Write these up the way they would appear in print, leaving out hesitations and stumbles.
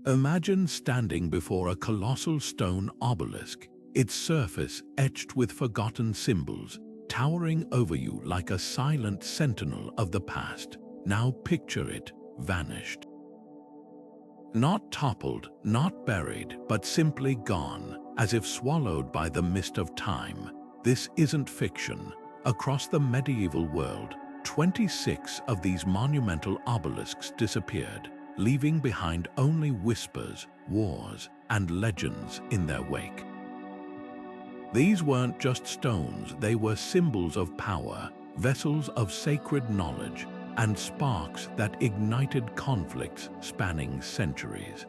Imagine standing before a colossal stone obelisk, its surface etched with forgotten symbols, towering over you like a silent sentinel of the past. Now picture it, vanished. Not toppled, not buried, but simply gone, as if swallowed by the mist of time. This isn't fiction. Across the medieval world, 26 of these monumental obelisks disappeared, leaving behind only whispers, wars, and legends in their wake. These weren't just stones, they were symbols of power, vessels of sacred knowledge, and sparks that ignited conflicts spanning centuries.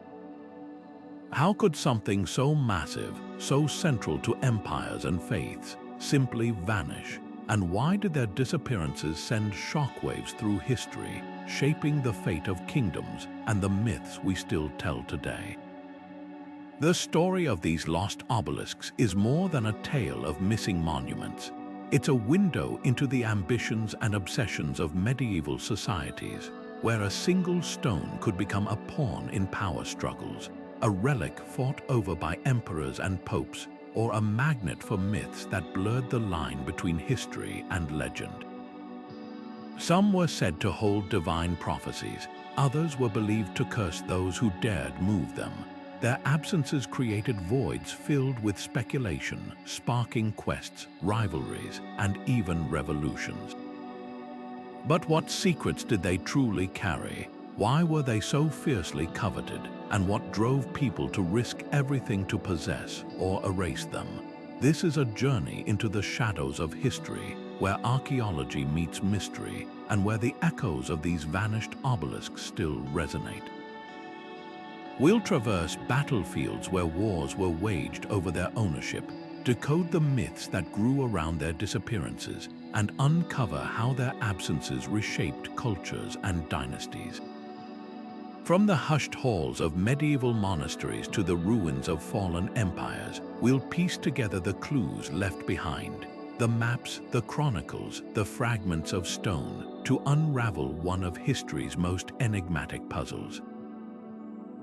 How could something so massive, so central to empires and faiths, simply vanish? And why did their disappearances send shockwaves through history, shaping the fate of kingdoms and the myths we still tell today? The story of these lost obelisks is more than a tale of missing monuments. It's a window into the ambitions and obsessions of medieval societies, where a single stone could become a pawn in power struggles, a relic fought over by emperors and popes, or a magnet for myths that blurred the line between history and legend. Some were said to hold divine prophecies, others were believed to curse those who dared move them. Their absences created voids filled with speculation, sparking quests, rivalries, and even revolutions. But what secrets did they truly carry? Why were they so fiercely coveted? And what drove people to risk everything to possess or erase them? This is a journey into the shadows of history, where archaeology meets mystery, and where the echoes of these vanished obelisks still resonate. We'll traverse battlefields where wars were waged over their ownership, decode the myths that grew around their disappearances, and uncover how their absences reshaped cultures and dynasties. From the hushed halls of medieval monasteries to the ruins of fallen empires, we'll piece together the clues left behind, the maps, the chronicles, the fragments of stone, to unravel one of history's most enigmatic puzzles.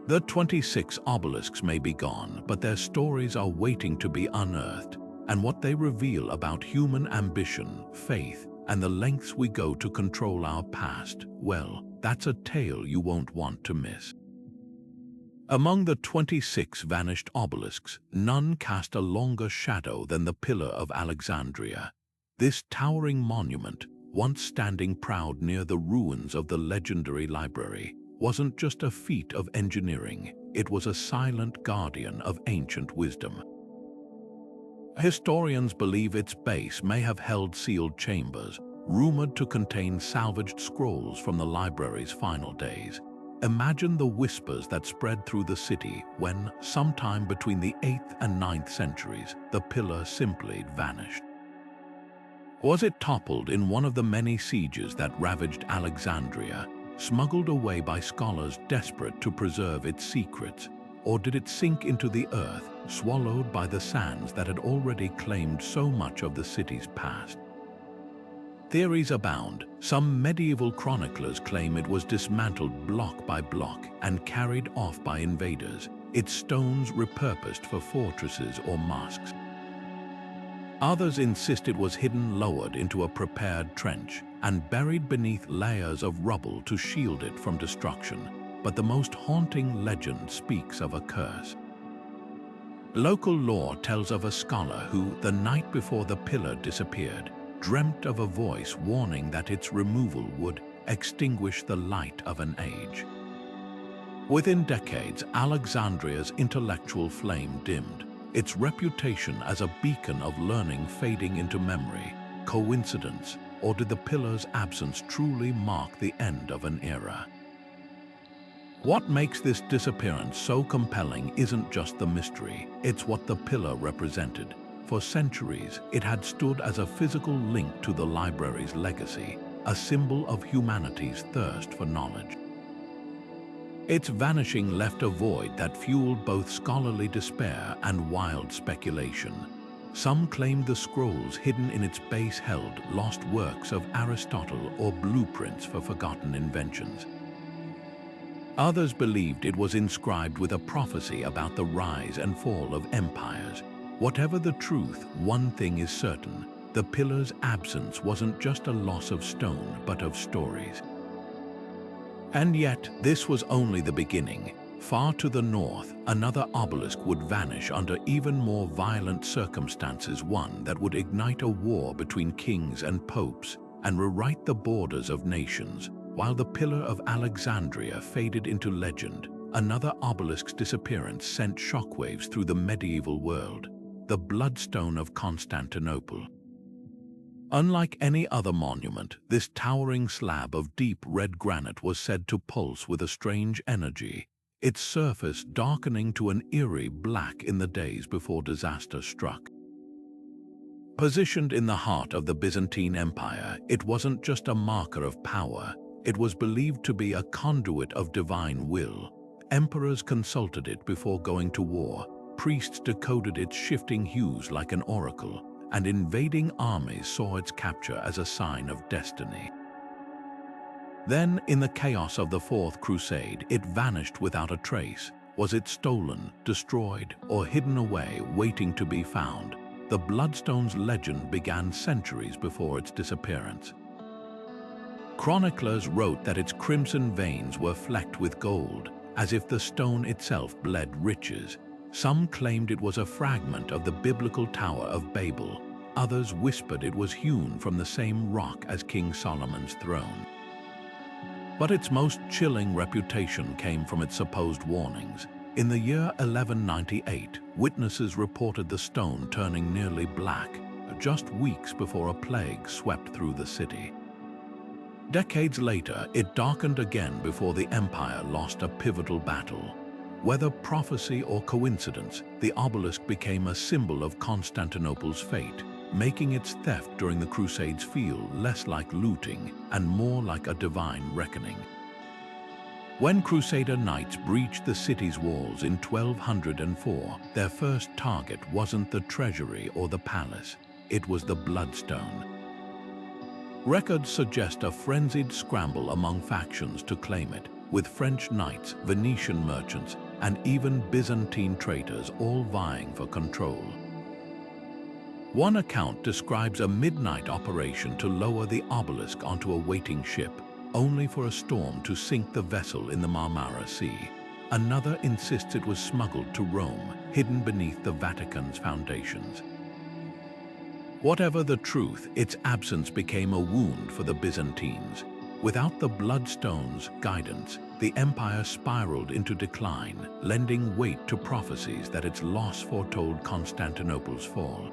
The 26 obelisks may be gone, but their stories are waiting to be unearthed, and what they reveal about human ambition, faith, and the lengths we go to control our past, well, that's a tale you won't want to miss. Among the 26 vanished obelisks, none cast a longer shadow than the Pillar of Alexandria. This towering monument, once standing proud near the ruins of the legendary library, wasn't just a feat of engineering, it was a silent guardian of ancient wisdom. Historians believe its base may have held sealed chambers, rumored to contain salvaged scrolls from the library's final days. Imagine the whispers that spread through the city when, sometime between the 8th and 9th centuries, the pillar simply vanished. Was it toppled in one of the many sieges that ravaged Alexandria, smuggled away by scholars desperate to preserve its secrets, or did it sink into the earth, swallowed by the sands that had already claimed so much of the city's past? Theories abound. Some medieval chroniclers claim it was dismantled block by block and carried off by invaders, its stones repurposed for fortresses or mosques. Others insist it was hidden lowered into a prepared trench and buried beneath layers of rubble to shield it from destruction. But the most haunting legend speaks of a curse. Local lore tells of a scholar who, the night before the pillar disappeared, dreamt of a voice warning that its removal would extinguish the light of an age. Within decades, Alexandria's intellectual flame dimmed, its reputation as a beacon of learning fading into memory. Coincidence, or did the pillar's absence truly mark the end of an era? What makes this disappearance so compelling isn't just the mystery, it's what the pillar represented. For centuries, it had stood as a physical link to the library's legacy, a symbol of humanity's thirst for knowledge. Its vanishing left a void that fueled both scholarly despair and wild speculation. Some claimed the scrolls hidden in its base held lost works of Aristotle or blueprints for forgotten inventions. Others believed it was inscribed with a prophecy about the rise and fall of empires. Whatever the truth, one thing is certain: the pillar's absence wasn't just a loss of stone, but of stories. And yet, this was only the beginning. Far to the north, another obelisk would vanish under even more violent circumstances, one that would ignite a war between kings and popes and rewrite the borders of nations. While the Pillar of Alexandria faded into legend, another obelisk's disappearance sent shockwaves through the medieval world: the Bloodstone of Constantinople. Unlike any other monument, this towering slab of deep red granite was said to pulse with a strange energy, its surface darkening to an eerie black in the days before disaster struck. Positioned in the heart of the Byzantine Empire, it wasn't just a marker of power, it was believed to be a conduit of divine will. Emperors consulted it before going to war, priests decoded its shifting hues like an oracle, and invading armies saw its capture as a sign of destiny. Then, in the chaos of the Fourth Crusade, it vanished without a trace. Was it stolen, destroyed, or hidden away, waiting to be found? The Bloodstone's legend began centuries before its disappearance. Chroniclers wrote that its crimson veins were flecked with gold, as if the stone itself bled riches. Some claimed it was a fragment of the biblical Tower of Babel. Others whispered it was hewn from the same rock as King Solomon's throne. But its most chilling reputation came from its supposed warnings. In the year 1198, witnesses reported the stone turning nearly black, just weeks before a plague swept through the city. Decades later, it darkened again before the empire lost a pivotal battle. Whether prophecy or coincidence, the obelisk became a symbol of Constantinople's fate, making its theft during the Crusades feel less like looting and more like a divine reckoning. When Crusader knights breached the city's walls in 1204, their first target wasn't the treasury or the palace, it was the Bloodstone. Records suggest a frenzied scramble among factions to claim it, with French knights, Venetian merchants, and even Byzantine traitors all vying for control. One account describes a midnight operation to lower the obelisk onto a waiting ship, only for a storm to sink the vessel in the Marmara Sea. Another insists it was smuggled to Rome, hidden beneath the Vatican's foundations. Whatever the truth, its absence became a wound for the Byzantines. Without the Bloodstone's guidance, the empire spiraled into decline, lending weight to prophecies that its loss foretold Constantinople's fall.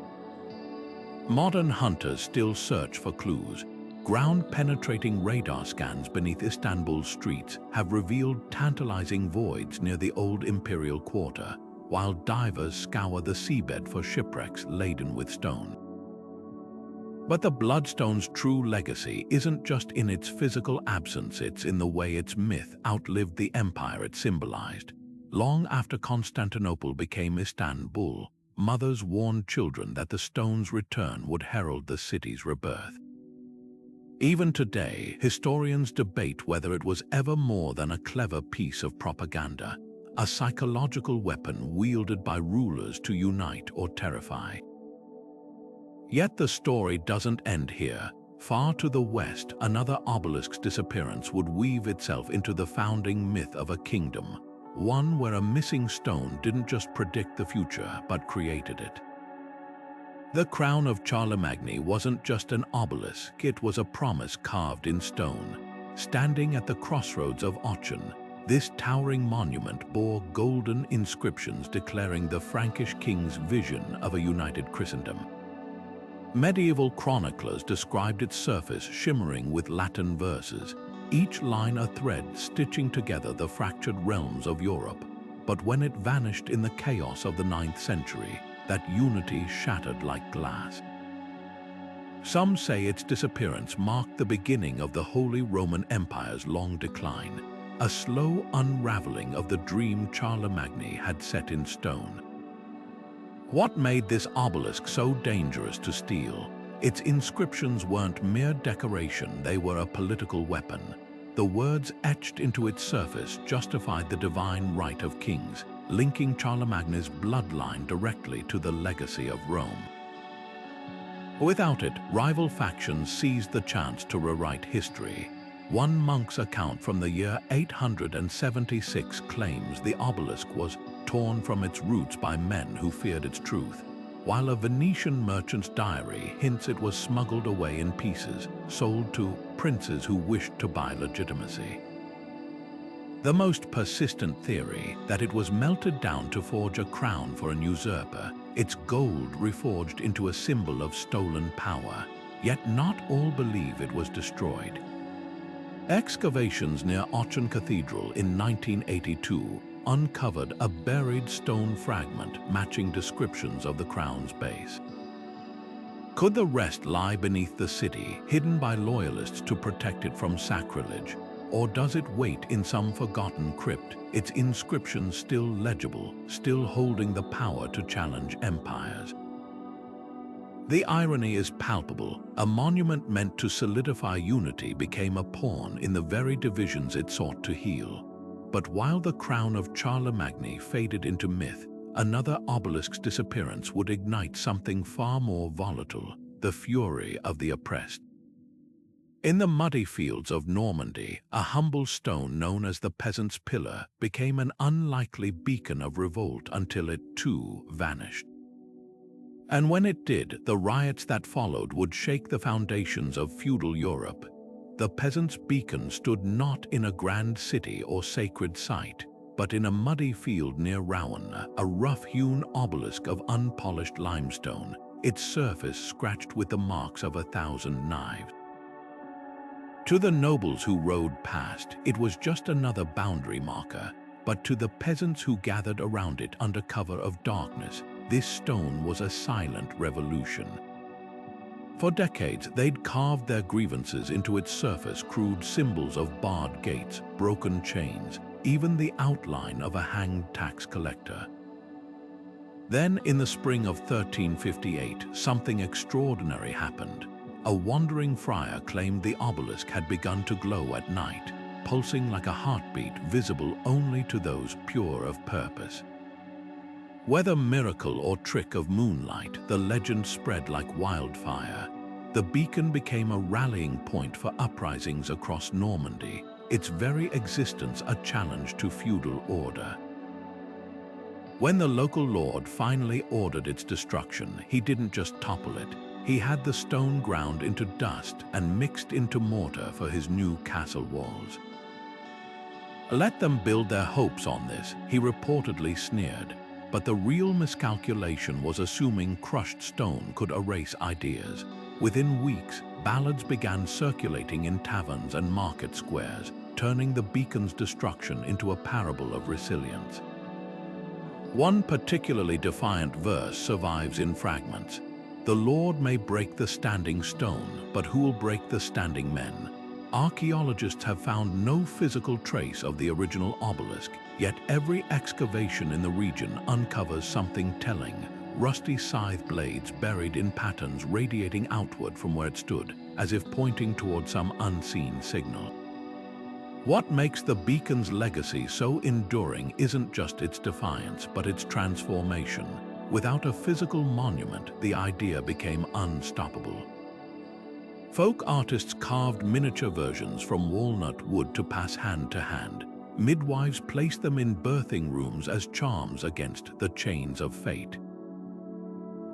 Modern hunters still search for clues. Ground-penetrating radar scans beneath Istanbul's streets have revealed tantalizing voids near the old imperial quarter, while divers scour the seabed for shipwrecks laden with stone. But the Bloodstone's true legacy isn't just in its physical absence, it's in the way its myth outlived the empire it symbolized. Long after Constantinople became Istanbul, mothers warned children that the stone's return would herald the city's rebirth. Even today, historians debate whether it was ever more than a clever piece of propaganda, a psychological weapon wielded by rulers to unite or terrify. Yet the story doesn't end here. Far to the west, another obelisk's disappearance would weave itself into the founding myth of a kingdom, one where a missing stone didn't just predict the future, but created it. The crown of Charlemagne wasn't just an obelisk, it was a promise carved in stone. Standing at the crossroads of Aachen, this towering monument bore golden inscriptions declaring the Frankish king's vision of a united Christendom. Medieval chroniclers described its surface shimmering with Latin verses, each line a thread stitching together the fractured realms of Europe. But when it vanished in the chaos of the 9th century, that unity shattered like glass. Some say its disappearance marked the beginning of the Holy Roman Empire's long decline, a slow unraveling of the dream Charlemagne had set in stone. What made this obelisk so dangerous to steal? Its inscriptions weren't mere decoration, they were a political weapon. The words etched into its surface justified the divine right of kings, linking Charlemagne's bloodline directly to the legacy of Rome. Without it, rival factions seized the chance to rewrite history. One monk's account from the year 876 claims the obelisk was torn from its roots by men who feared its truth, while a Venetian merchant's diary hints it was smuggled away in pieces, sold to princes who wished to buy legitimacy. The most persistent theory, that it was melted down to forge a crown for an usurper, its gold reforged into a symbol of stolen power, yet not all believe it was destroyed. Excavations near Aachen Cathedral in 1982 uncovered a buried stone fragment matching descriptions of the crown's base. Could the rest lie beneath the city, hidden by loyalists to protect it from sacrilege? Or does it wait in some forgotten crypt, its inscriptions still legible, still holding the power to challenge empires? The irony is palpable. A monument meant to solidify unity became a pawn in the very divisions it sought to heal. But while the crown of Charlemagne faded into myth, another obelisk's disappearance would ignite something far more volatile, the fury of the oppressed. In the muddy fields of Normandy, a humble stone known as the Peasant's Pillar became an unlikely beacon of revolt until it too vanished. And when it did, the riots that followed would shake the foundations of feudal Europe. The Peasants' Beacon stood not in a grand city or sacred site, but in a muddy field near Rouen, a rough-hewn obelisk of unpolished limestone, its surface scratched with the marks of 1,000 knives. To the nobles who rode past, it was just another boundary marker, but to the peasants who gathered around it under cover of darkness, this stone was a silent revolution. For decades, they'd carved their grievances into its surface, crude symbols of barred gates, broken chains, even the outline of a hanged tax collector. Then, in the spring of 1358, something extraordinary happened. A wandering friar claimed the obelisk had begun to glow at night, pulsing like a heartbeat visible only to those pure of purpose. Whether miracle or trick of moonlight, the legend spread like wildfire. The beacon became a rallying point for uprisings across Normandy, its very existence a challenge to feudal order. When the local lord finally ordered its destruction, he didn't just topple it. He had the stone ground into dust and mixed into mortar for his new castle walls. Let them build their hopes on this, he reportedly sneered. But the real miscalculation was assuming crushed stone could erase ideas. Within weeks, ballads began circulating in taverns and market squares, turning the beacon's destruction into a parable of resilience. One particularly defiant verse survives in fragments. The Lord may break the standing stone, but who will break the standing men? Archaeologists have found no physical trace of the original obelisk, yet every excavation in the region uncovers something telling. Rusty scythe blades buried in patterns radiating outward from where it stood, as if pointing toward some unseen signal. What makes the beacon's legacy so enduring isn't just its defiance, but its transformation. Without a physical monument, the idea became unstoppable. Folk artists carved miniature versions from walnut wood to pass hand to hand. Midwives placed them in birthing rooms as charms against the chains of fate.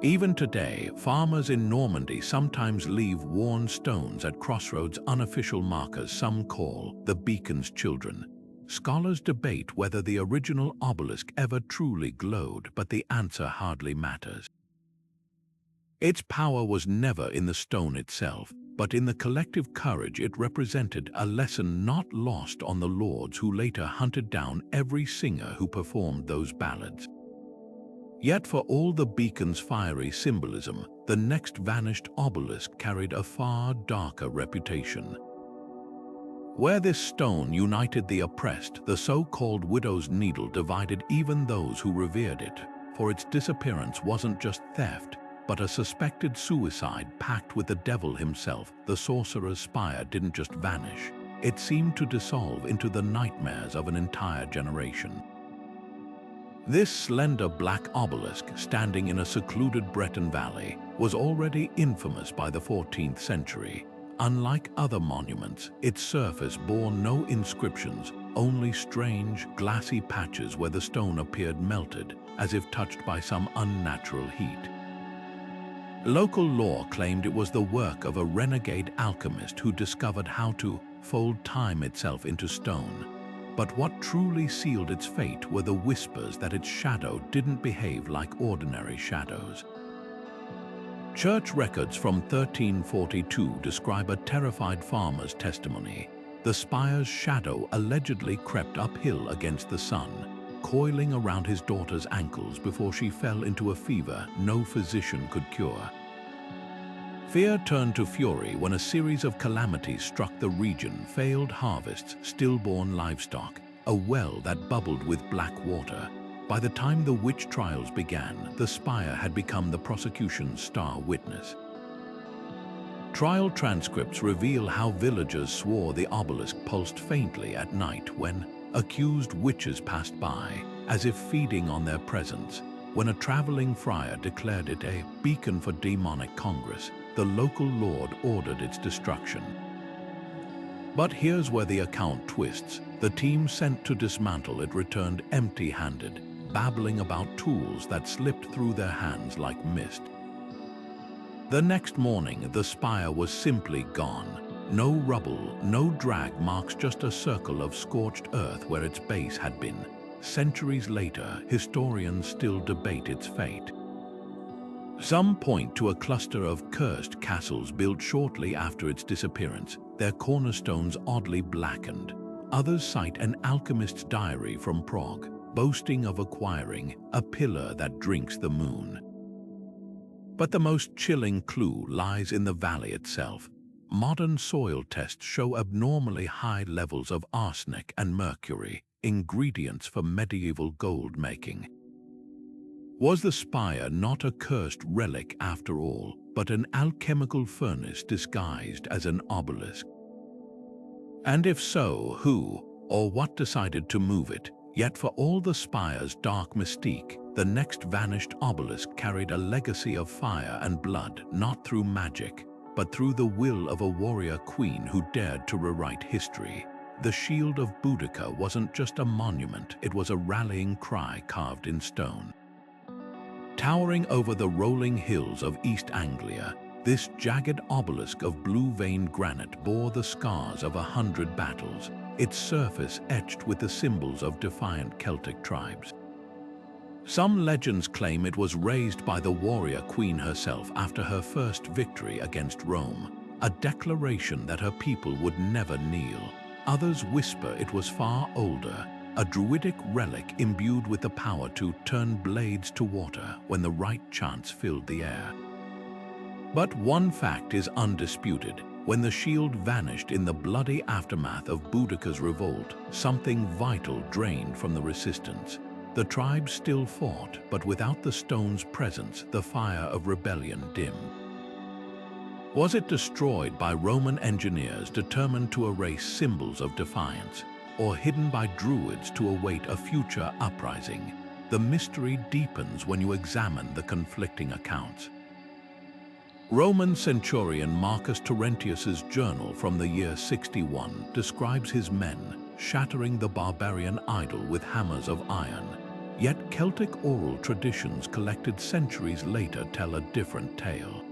Even today, farmers in Normandy sometimes leave worn stones at crossroads, unofficial markers some call the beacon's children. Scholars debate whether the original obelisk ever truly glowed, but the answer hardly matters. Its power was never in the stone itself, but in the collective courage it represented, a lesson not lost on the lords who later hunted down every singer who performed those ballads. Yet for all the beacon's fiery symbolism, the next vanished obelisk carried a far darker reputation. Where this stone united the oppressed, the so-called widow's needle divided even those who revered it, for its disappearance wasn't just theft, but a suspected suicide pact with the devil himself. The sorcerer's spire didn't just vanish. it seemed to dissolve into the nightmares of an entire generation. This slender black obelisk, standing in a secluded Breton valley, was already infamous by the 14th century. Unlike other monuments, its surface bore no inscriptions, only strange, glassy patches where the stone appeared melted, as if touched by some unnatural heat. Local lore claimed it was the work of a renegade alchemist who discovered how to fold time itself into stone. But what truly sealed its fate were the whispers that its shadow didn't behave like ordinary shadows. Church records from 1342 describe a terrified farmer's testimony. The spire's shadow allegedly crept uphill against the sun, coiling around his daughter's ankles before she fell into a fever no physician could cure. Fear turned to fury when a series of calamities struck the region: failed harvests, stillborn livestock, a well that bubbled with black water. By the time the witch trials began, the spire had become the prosecution's star witness. Trial transcripts reveal how villagers swore the obelisk pulsed faintly at night when accused witches passed by, as if feeding on their presence. When a traveling friar declared it a beacon for demonic congress, the local lord ordered its destruction. But here's where the account twists. The team sent to dismantle it returned empty-handed, babbling about tools that slipped through their hands like mist. The next morning, the spire was simply gone. No rubble, no drag marks, just a circle of scorched earth where its base had been. Centuries later, historians still debate its fate. Some point to a cluster of cursed castles built shortly after its disappearance, their cornerstones oddly blackened. Others cite an alchemist's diary from Prague, boasting of acquiring a pillar that drinks the moon. But the most chilling clue lies in the valley itself. Modern soil tests show abnormally high levels of arsenic and mercury, ingredients for medieval gold making. Was the spire not a cursed relic after all, but an alchemical furnace disguised as an obelisk? And if so, who or what decided to move it? Yet for all the spire's dark mystique, the next vanished obelisk carried a legacy of fire and blood, not through magic, but through the will of a warrior queen who dared to rewrite history. The Shield of Boudica wasn't just a monument, it was a rallying cry carved in stone. Towering over the rolling hills of East Anglia, this jagged obelisk of blue-veined granite bore the scars of 100 battles, its surface etched with the symbols of defiant Celtic tribes. Some legends claim it was raised by the warrior queen herself after her first victory against Rome, a declaration that her people would never kneel. Others whisper it was far older, a druidic relic imbued with the power to turn blades to water when the right chance filled the air. But one fact is undisputed. When the shield vanished in the bloody aftermath of Boudica's revolt, something vital drained from the resistance. The tribes still fought, but without the stone's presence, the fire of rebellion dimmed. Was it destroyed by Roman engineers determined to erase symbols of defiance, or hidden by druids to await a future uprising? The mystery deepens when you examine the conflicting accounts. Roman centurion Marcus Terentius's journal from the year 61 describes his men shattering the barbarian idol with hammers of iron. Yet Celtic oral traditions collected centuries later tell a different tale.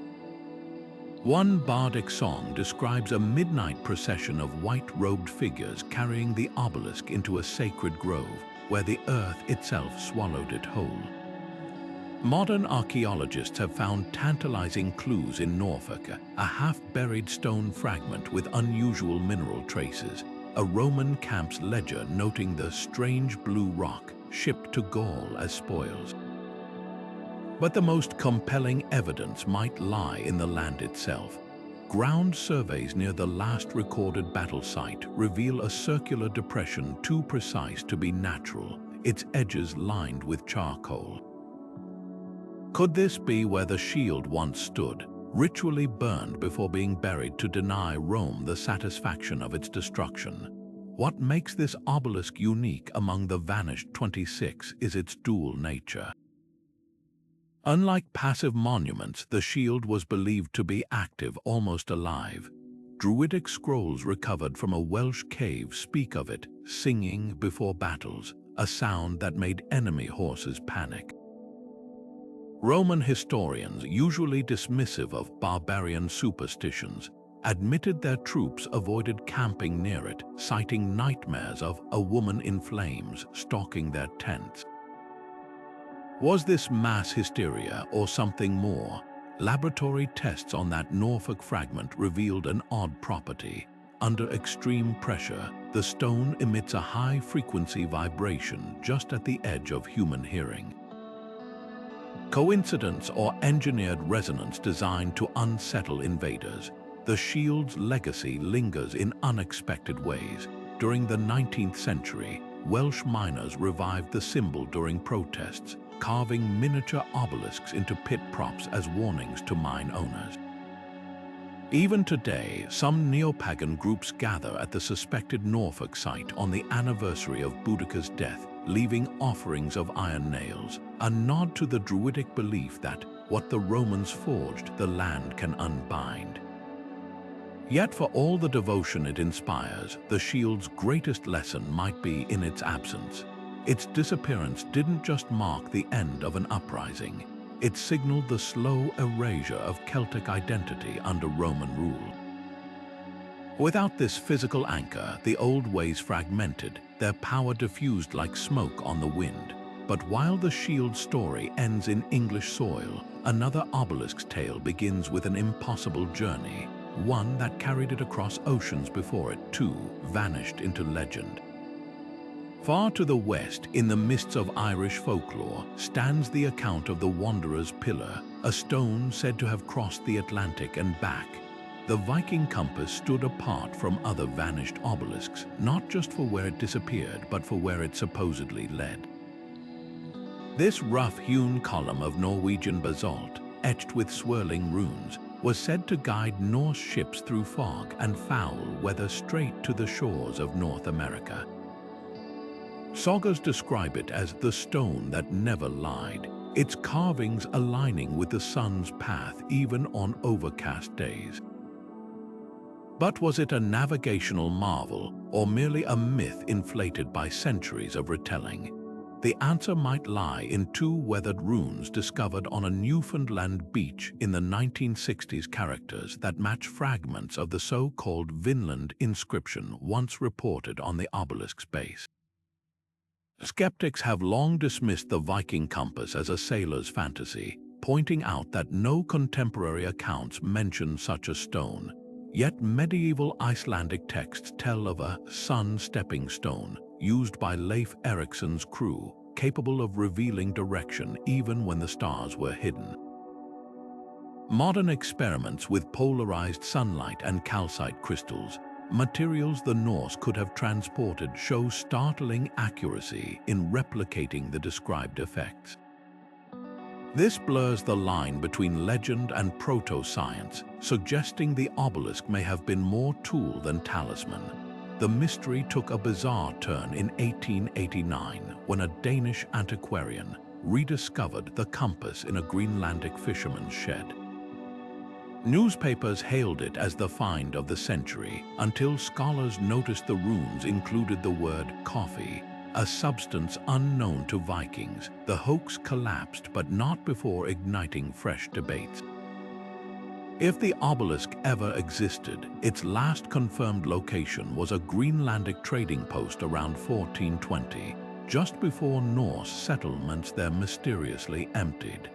One bardic song describes a midnight procession of white-robed figures carrying the obelisk into a sacred grove, where the earth itself swallowed it whole. Modern archaeologists have found tantalizing clues in Norfolk, a half-buried stone fragment with unusual mineral traces, a Roman camp's ledger noting the strange blue rock shipped to Gaul as spoils. But the most compelling evidence might lie in the land itself. Ground surveys near the last recorded battle site reveal a circular depression too precise to be natural, its edges lined with charcoal. Could this be where the shield once stood, ritually burned before being buried to deny Rome the satisfaction of its destruction. What makes this obelisk unique among the vanished 26 is its dual nature. Unlike passive monuments, the shield was believed to be active, almost alive. Druidic scrolls recovered from a Welsh cave speak of it singing before battles, a sound that made enemy horses panic. Roman historians, usually dismissive of barbarian superstitions, admitted their troops avoided camping near it, citing nightmares of a woman in flames stalking their tents. Was this mass hysteria or something more? Laboratory tests on that Norfolk fragment revealed an odd property. Under extreme pressure, the stone emits a high-frequency vibration just at the edge of human hearing. Coincidence or engineered resonance designed to unsettle invaders? The shield's legacy lingers in unexpected ways. During the 19th century, Welsh miners revived the symbol during protests, carving miniature obelisks into pit props as warnings to mine owners. Even today, some neo-pagan groups gather at the suspected Norfolk site on the anniversary of Boudica's death, leaving offerings of iron nails, a nod to the Druidic belief that what the Romans forged, the land can unbind. Yet for all the devotion it inspires, the shield's greatest lesson might be in its absence. Its disappearance didn't just mark the end of an uprising, it signaled the slow erasure of Celtic identity under Roman rule. Without this physical anchor, the old ways fragmented, their power diffused like smoke on the wind. But while the shield's story ends in English soil, another obelisk's tale begins with an impossible journey, one that carried it across oceans before it, too, vanished into legend. Far to the west, in the mists of Irish folklore, stands the account of the Wanderer's Pillar, a stone said to have crossed the Atlantic and back. The Viking Compass stood apart from other vanished obelisks, not just for where it disappeared, but for where it supposedly led. This rough-hewn column of Norwegian basalt, etched with swirling runes, was said to guide Norse ships through fog and foul weather straight to the shores of North America. Sagas describe it as the stone that never lied, its carvings aligning with the sun's path even on overcast days. But was it a navigational marvel or merely a myth inflated by centuries of retelling? The answer might lie in two weathered runes discovered on a Newfoundland beach in the 1960s, characters that match fragments of the so-called Vinland inscription once reported on the obelisk's base. Skeptics have long dismissed the Viking Compass as a sailor's fantasy, pointing out that no contemporary accounts mention such a stone. Yet medieval Icelandic texts tell of a sun-stepping stone used by Leif Eriksson's crew, capable of revealing direction even when the stars were hidden. Modern experiments with polarized sunlight and calcite crystals, materials the Norse could have transported, show startling accuracy in replicating the described effects. This blurs the line between legend and proto-science, suggesting the obelisk may have been more tool than talisman. The mystery took a bizarre turn in 1889 when a Danish antiquarian rediscovered the compass in a Greenlandic fisherman's shed. Newspapers hailed it as the find of the century until scholars noticed the runes included the word coffee, a substance unknown to Vikings. The hoax collapsed, but not before igniting fresh debates. If the obelisk ever existed, its last confirmed location was a Greenlandic trading post around 1420, just before Norse settlements there mysteriously emptied.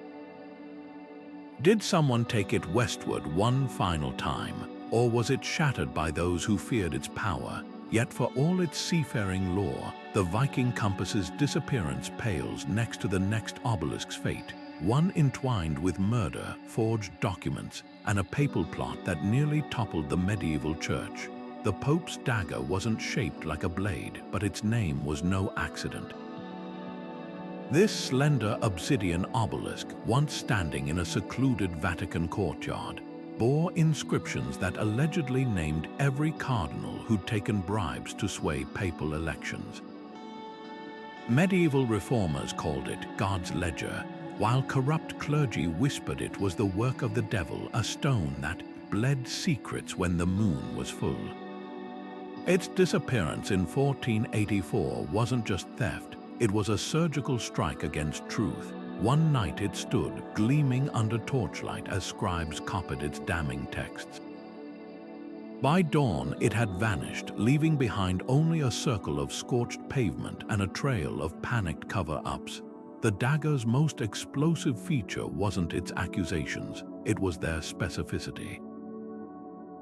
Did someone take it westward one final time, or was it shattered by those who feared its power? Yet for all its seafaring lore, the Viking Compass's disappearance pales next to the next obelisk's fate, one entwined with murder, forged documents, and a papal plot that nearly toppled the medieval church. The Pope's dagger wasn't shaped like a blade, but its name was no accident. This slender obsidian obelisk, once standing in a secluded Vatican courtyard, bore inscriptions that allegedly named every cardinal who'd taken bribes to sway papal elections. Medieval reformers called it God's ledger, while corrupt clergy whispered it was the work of the devil, a stone that bled secrets when the moon was full. Its disappearance in 1484 wasn't just theft, it was a surgical strike against truth. One night it stood, gleaming under torchlight as scribes copied its damning texts. By dawn, it had vanished, leaving behind only a circle of scorched pavement and a trail of panicked cover-ups. The dagger's most explosive feature wasn't its accusations, it was their specificity.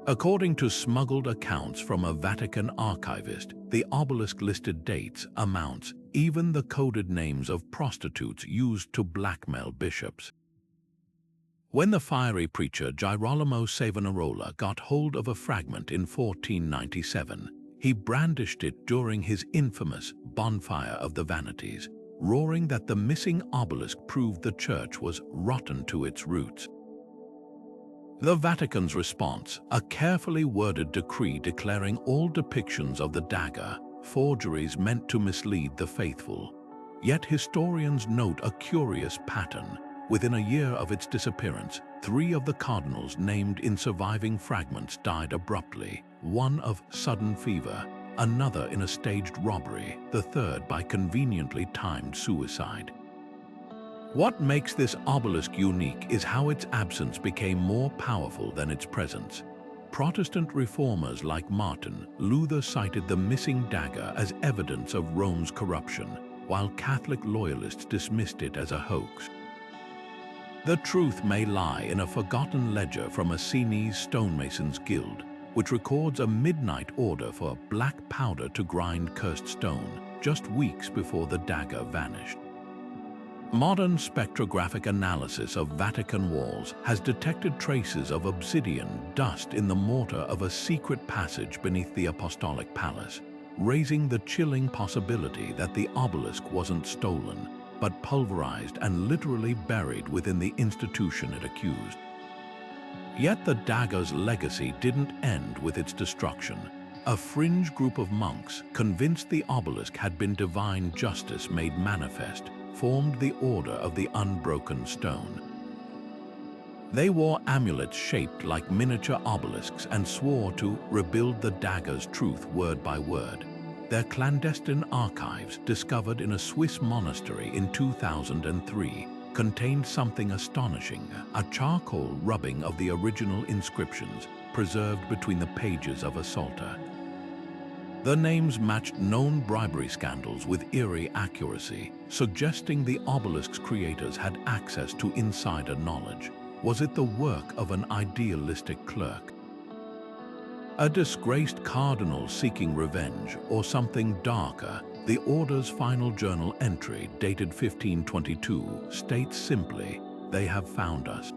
According to smuggled accounts from a Vatican archivist, the obelisk listed dates, amounts, even the coded names of prostitutes used to blackmail bishops. When the fiery preacher Girolamo Savonarola got hold of a fragment in 1497, he brandished it during his infamous Bonfire of the Vanities, roaring that the missing obelisk proved the church was rotten to its roots. The Vatican's response, a carefully worded decree declaring all depictions of the dagger forgeries meant to mislead the faithful. Yet historians note a curious pattern. Within a year of its disappearance, 3 of the cardinals named in surviving fragments died abruptly, one of sudden fever, another in a staged robbery, the third by conveniently timed suicide. What makes this obelisk unique is how its absence became more powerful than its presence. Protestant reformers like Martin Luther cited the missing dagger as evidence of Rome's corruption, while Catholic loyalists dismissed it as a hoax. The truth may lie in a forgotten ledger from a Sienese stonemasons' guild, which records a midnight order for black powder to grind cursed stone, just weeks before the dagger vanished. Modern spectrographic analysis of Vatican walls has detected traces of obsidian dust in the mortar of a secret passage beneath the Apostolic Palace, raising the chilling possibility that the obelisk wasn't stolen, but pulverized and literally buried within the institution it accused. Yet the dagger's legacy didn't end with its destruction. A fringe group of monks, convinced the obelisk had been divine justice made manifest, formed the Order of the Unbroken Stone. They wore amulets shaped like miniature obelisks and swore to rebuild the dagger's truth word by word. Their clandestine archives, discovered in a Swiss monastery in 2003, contained something astonishing, a charcoal rubbing of the original inscriptions, preserved between the pages of a psalter. The names matched known bribery scandals with eerie accuracy, suggesting the obelisk's creators had access to insider knowledge. Was it the work of an idealistic clerk? A disgraced cardinal seeking revenge, or something darker? The Order's final journal entry, dated 1522, states simply, "They have found us."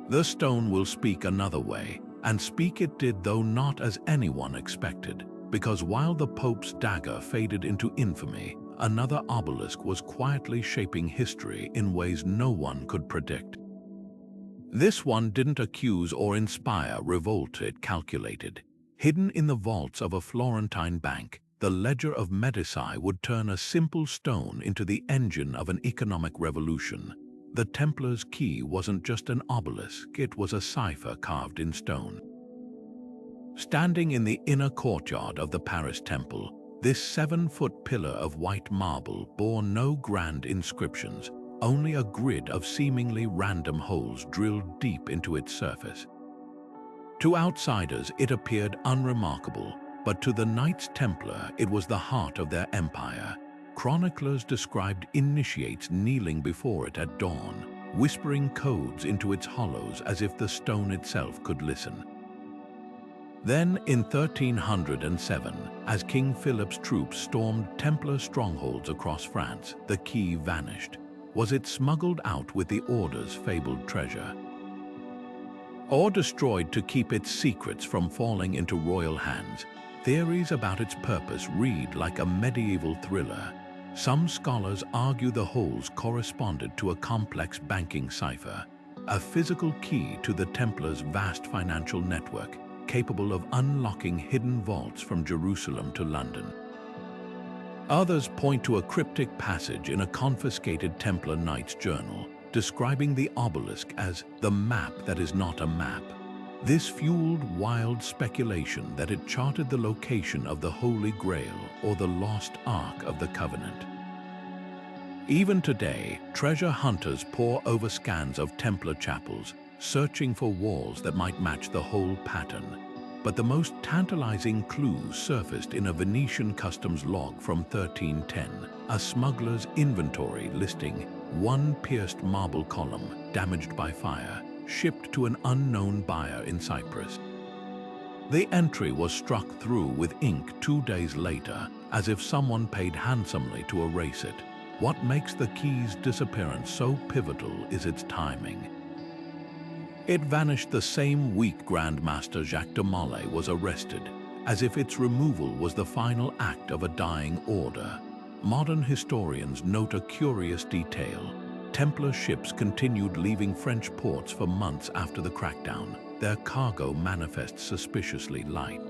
The stone will speak another way, and speak it did, though not as anyone expected. Because while the Pope's dagger faded into infamy, another obelisk was quietly shaping history in ways no one could predict. This one didn't accuse or inspire revolt, it calculated. Hidden in the vaults of a Florentine bank, the Ledger of Medici would turn a simple stone into the engine of an economic revolution. The Templar's key wasn't just an obelisk, it was a cipher carved in stone. Standing in the inner courtyard of the Paris Temple, this 7-foot pillar of white marble bore no grand inscriptions, only a grid of seemingly random holes drilled deep into its surface. To outsiders, it appeared unremarkable, but to the Knights Templar, it was the heart of their empire. Chroniclers described initiates kneeling before it at dawn, whispering codes into its hollows as if the stone itself could listen. Then, in 1307, as King Philip's troops stormed Templar strongholds across France, the key vanished. Was it smuggled out with the Order's fabled treasure? Or destroyed to keep its secrets from falling into royal hands? Theories about its purpose read like a medieval thriller. Some scholars argue the holes corresponded to a complex banking cipher. a physical key to the Templars' vast financial network, capable of unlocking hidden vaults from Jerusalem to London. Others point to a cryptic passage in a confiscated Templar knight's journal, describing the obelisk as the map that is not a map. This fueled wild speculation that it charted the location of the Holy Grail or the lost Ark of the Covenant. Even today, treasure hunters pore over scans of Templar chapels, searching for walls that might match the whole pattern. But the most tantalizing clue surfaced in a Venetian customs log from 1310, a smuggler's inventory listing one pierced marble column, damaged by fire, shipped to an unknown buyer in Cyprus. The entry was struck through with ink 2 days later, as if someone paid handsomely to erase it. What makes the key's disappearance so pivotal is its timing. It vanished the same week Grand Master Jacques de Molay was arrested, as if its removal was the final act of a dying order. Modern historians note a curious detail. Templar ships continued leaving French ports for months after the crackdown, their cargo manifests suspiciously light.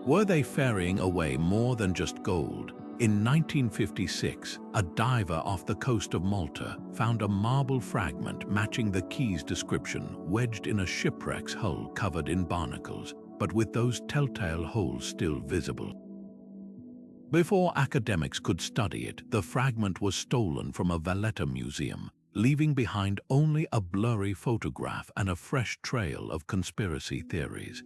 Were they ferrying away more than just gold? In 1956, a diver off the coast of Malta found a marble fragment matching the key's description, wedged in a shipwreck's hull covered in barnacles, but with those telltale holes still visible. Before academics could study it, the fragment was stolen from a Valletta museum, leaving behind only a blurry photograph and a fresh trail of conspiracy theories.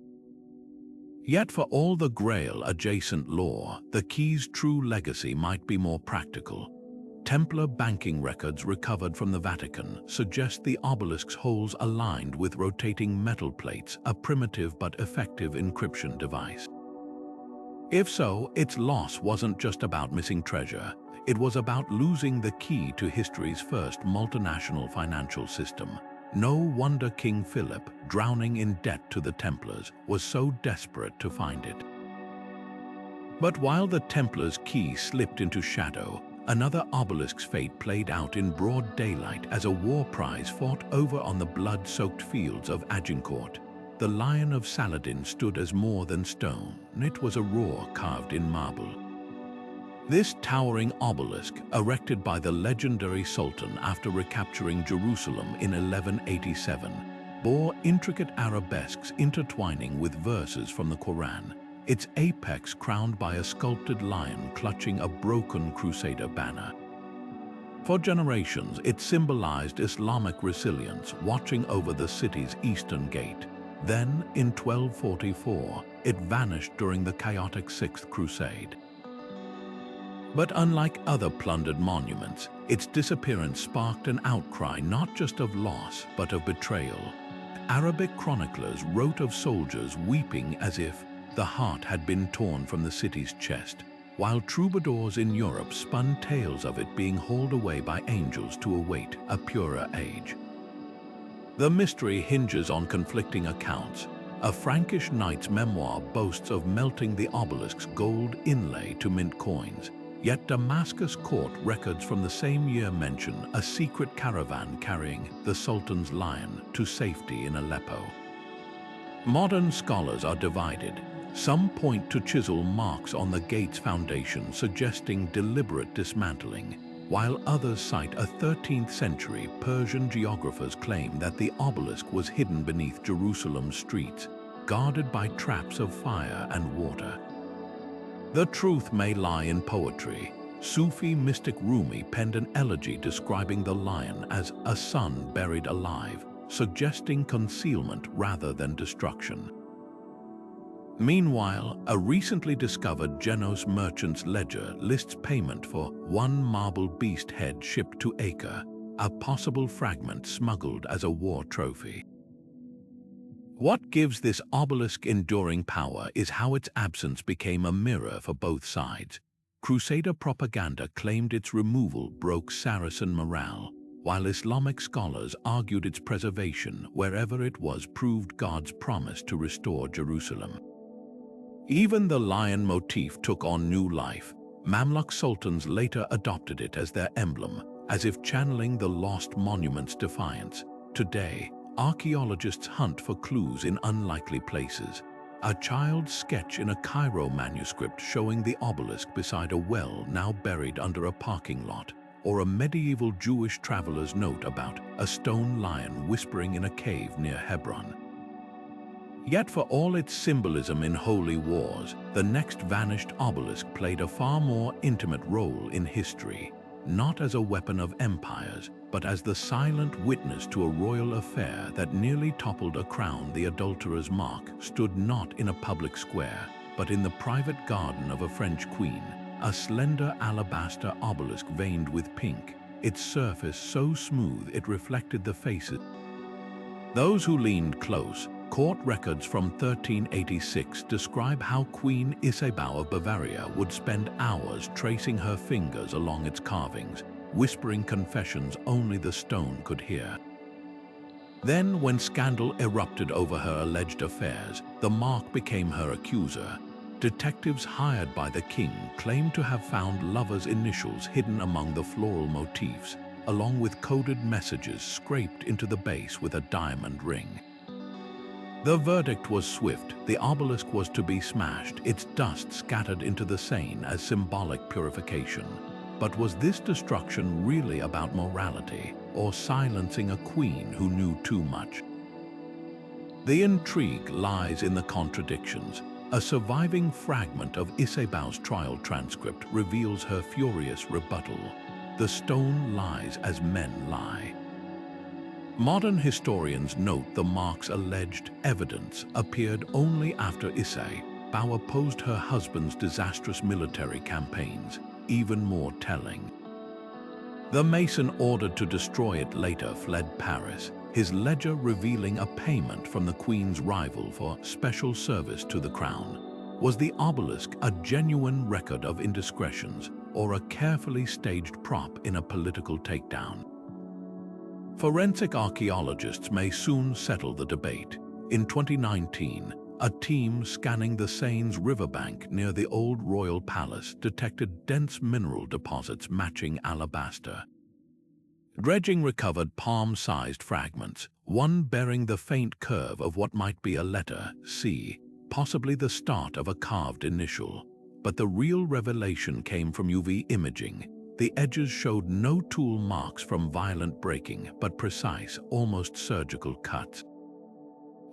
Yet for all the Grail-adjacent lore, the key's true legacy might be more practical. Templar banking records recovered from the Vatican suggest the obelisk's holes aligned with rotating metal plates, a primitive but effective encryption device. If so, its loss wasn't just about missing treasure. It was about losing the key to history's first multinational financial system. No wonder King Philip, drowning in debt to the Templars, was so desperate to find it. But while the Templars' key slipped into shadow, another obelisk's fate played out in broad daylight as a war prize fought over on the blood-soaked fields of Agincourt. The Lion of Saladin stood as more than stone. It was a roar carved in marble. This towering obelisk, erected by the legendary Sultan after recapturing Jerusalem in 1187, bore intricate arabesques intertwining with verses from the Quran, its apex crowned by a sculpted lion clutching a broken Crusader banner. For generations, it symbolized Islamic resilience watching over the city's eastern gate. Then, in 1244, it vanished during the chaotic Sixth Crusade. But unlike other plundered monuments, its disappearance sparked an outcry not just of loss, but of betrayal. Arabic chroniclers wrote of soldiers weeping as if the heart had been torn from the city's chest, while troubadours in Europe spun tales of it being hauled away by angels to await a purer age. The mystery hinges on conflicting accounts. A Frankish knight's memoir boasts of melting the obelisk's gold inlay to mint coins, yet Damascus court records from the same year mention a secret caravan carrying the Sultan's lion to safety in Aleppo. Modern scholars are divided. Some point to chisel marks on the gate's foundation suggesting deliberate dismantling, while others cite a 13th century Persian geographer's claim that the obelisk was hidden beneath Jerusalem's streets, guarded by traps of fire and water. The truth may lie in poetry. Sufi mystic Rumi penned an elegy describing the lion as a son buried alive, suggesting concealment rather than destruction. Meanwhile, a recently discovered Genos merchant's ledger lists payment for one marble beast head shipped to Acre, a possible fragment smuggled as a war trophy. What gives this obelisk enduring power is how its absence became a mirror for both sides. Crusader propaganda claimed its removal broke Saracen morale, while Islamic scholars argued its preservation wherever it was proved God's promise to restore Jerusalem. Even the lion motif took on new life. Mamluk sultans later adopted it as their emblem, as if channeling the lost monument's defiance. Today, archaeologists hunt for clues in unlikely places. A child's sketch in a Cairo manuscript showing the obelisk beside a well now buried under a parking lot, or a medieval Jewish traveler's note about a stone lion whispering in a cave near Hebron. Yet for all its symbolism in holy wars, the next vanished obelisk played a far more intimate role in history, not as a weapon of empires, but as the silent witness to a royal affair that nearly toppled a crown. The Adulterer's mark stood not in a public square, but in the private garden of a French queen, a slender alabaster obelisk veined with pink, its surface so smooth it reflected the faces. Those who leaned close, court records from 1386 describe how Queen Isabel of Bavaria would spend hours tracing her fingers along its carvings, whispering confessions only the stone could hear. Then, when scandal erupted over her alleged affairs, the mark became her accuser. Detectives hired by the king claimed to have found lovers' initials hidden among the floral motifs, along with coded messages scraped into the base with a diamond ring. The verdict was swift. The obelisk was to be smashed, its dust scattered into the Seine as symbolic purification. But was this destruction really about morality, or silencing a queen who knew too much? The intrigue lies in the contradictions. A surviving fragment of Isabel's trial transcript reveals her furious rebuttal. The stone lies as men lie. Modern historians note the mark's alleged evidence appeared only after Isabel opposed her husband's disastrous military campaigns, even more telling. The mason ordered to destroy it later fled Paris, his ledger revealing a payment from the queen's rival for special service to the crown. Was the obelisk a genuine record of indiscretions, or a carefully staged prop in a political takedown? Forensic archaeologists may soon settle the debate. In 2019, a team scanning the Seine's riverbank near the old royal palace detected dense mineral deposits matching alabaster. Dredging recovered palm-sized fragments, one bearing the faint curve of what might be a letter C, possibly the start of a carved initial. But the real revelation came from UV imaging. The edges showed no tool marks from violent breaking, but precise, almost surgical cuts.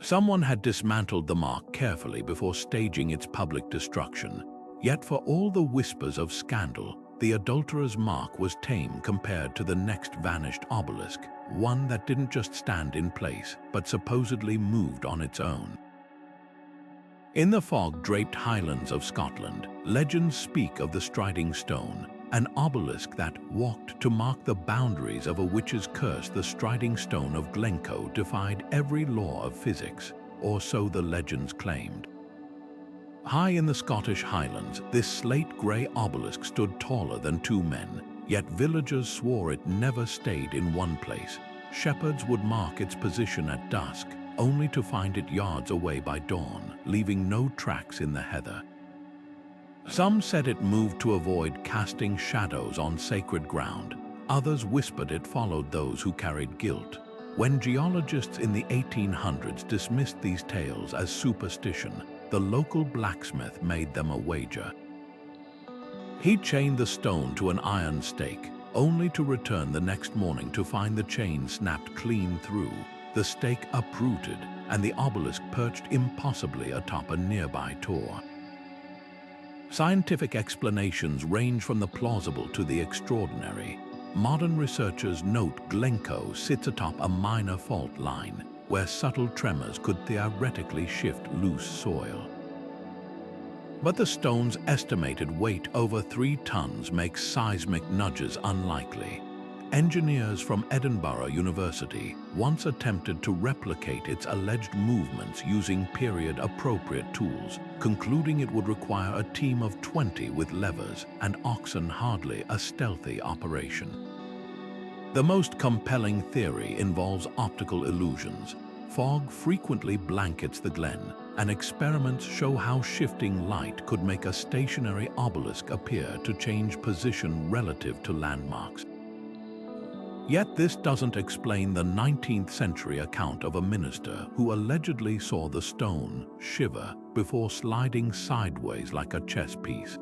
Someone had dismantled the mark carefully before staging its public destruction. Yet for all the whispers of scandal, the Adulterer's mark was tame compared to the next vanished obelisk, one that didn't just stand in place, but supposedly moved on its own. In the fog-draped highlands of Scotland, legends speak of the Striding Stone, an obelisk that walked to mark the boundaries of a witch's curse. The Striding Stone of Glencoe defied every law of physics, or so the legends claimed. High in the Scottish Highlands, this slate-grey obelisk stood taller than two men, yet villagers swore it never stayed in one place. Shepherds would mark its position at dusk, only to find it yards away by dawn, leaving no tracks in the heather. Some said it moved to avoid casting shadows on sacred ground. Others whispered it followed those who carried guilt. When geologists in the 1800s dismissed these tales as superstition, the local blacksmith made them a wager. He chained the stone to an iron stake, only to return the next morning to find the chain snapped clean through, the stake uprooted, and the obelisk perched impossibly atop a nearby tor. Scientific explanations range from the plausible to the extraordinary. Modern researchers note Glencoe sits atop a minor fault line, where subtle tremors could theoretically shift loose soil. But the stone's estimated weight over 3 tons makes seismic nudges unlikely. Engineers from Edinburgh University once attempted to replicate its alleged movements using period-appropriate tools, concluding it would require a team of 20 with levers and oxen, hardly a stealthy operation. The most compelling theory involves optical illusions. Fog frequently blankets the glen, and experiments show how shifting light could make a stationary obelisk appear to change position relative to landmarks. Yet this doesn't explain the 19th century account of a minister who allegedly saw the stone shiver before sliding sideways like a chess piece.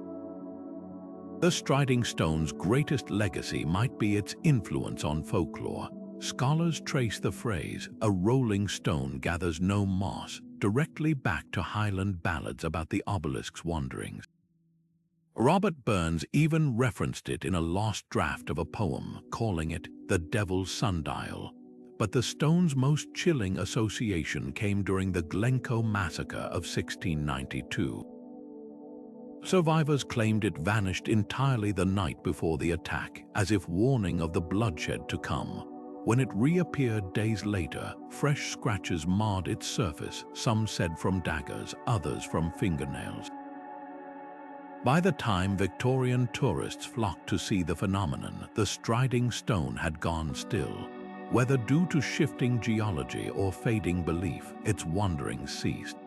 The striding stone's greatest legacy might be its influence on folklore. Scholars trace the phrase, "a rolling stone gathers no moss," directly back to Highland ballads about the obelisk's wanderings. Robert Burns even referenced it in a lost draft of a poem, calling it the Devil's Sundial. But the stone's most chilling association came during the Glencoe Massacre of 1692. Survivors claimed it vanished entirely the night before the attack, as if warning of the bloodshed to come. When it reappeared days later, fresh scratches marred its surface, some said from daggers, others from fingernails. By the time Victorian tourists flocked to see the phenomenon, the striding stone had gone still. Whether due to shifting geology or fading belief, its wanderings ceased.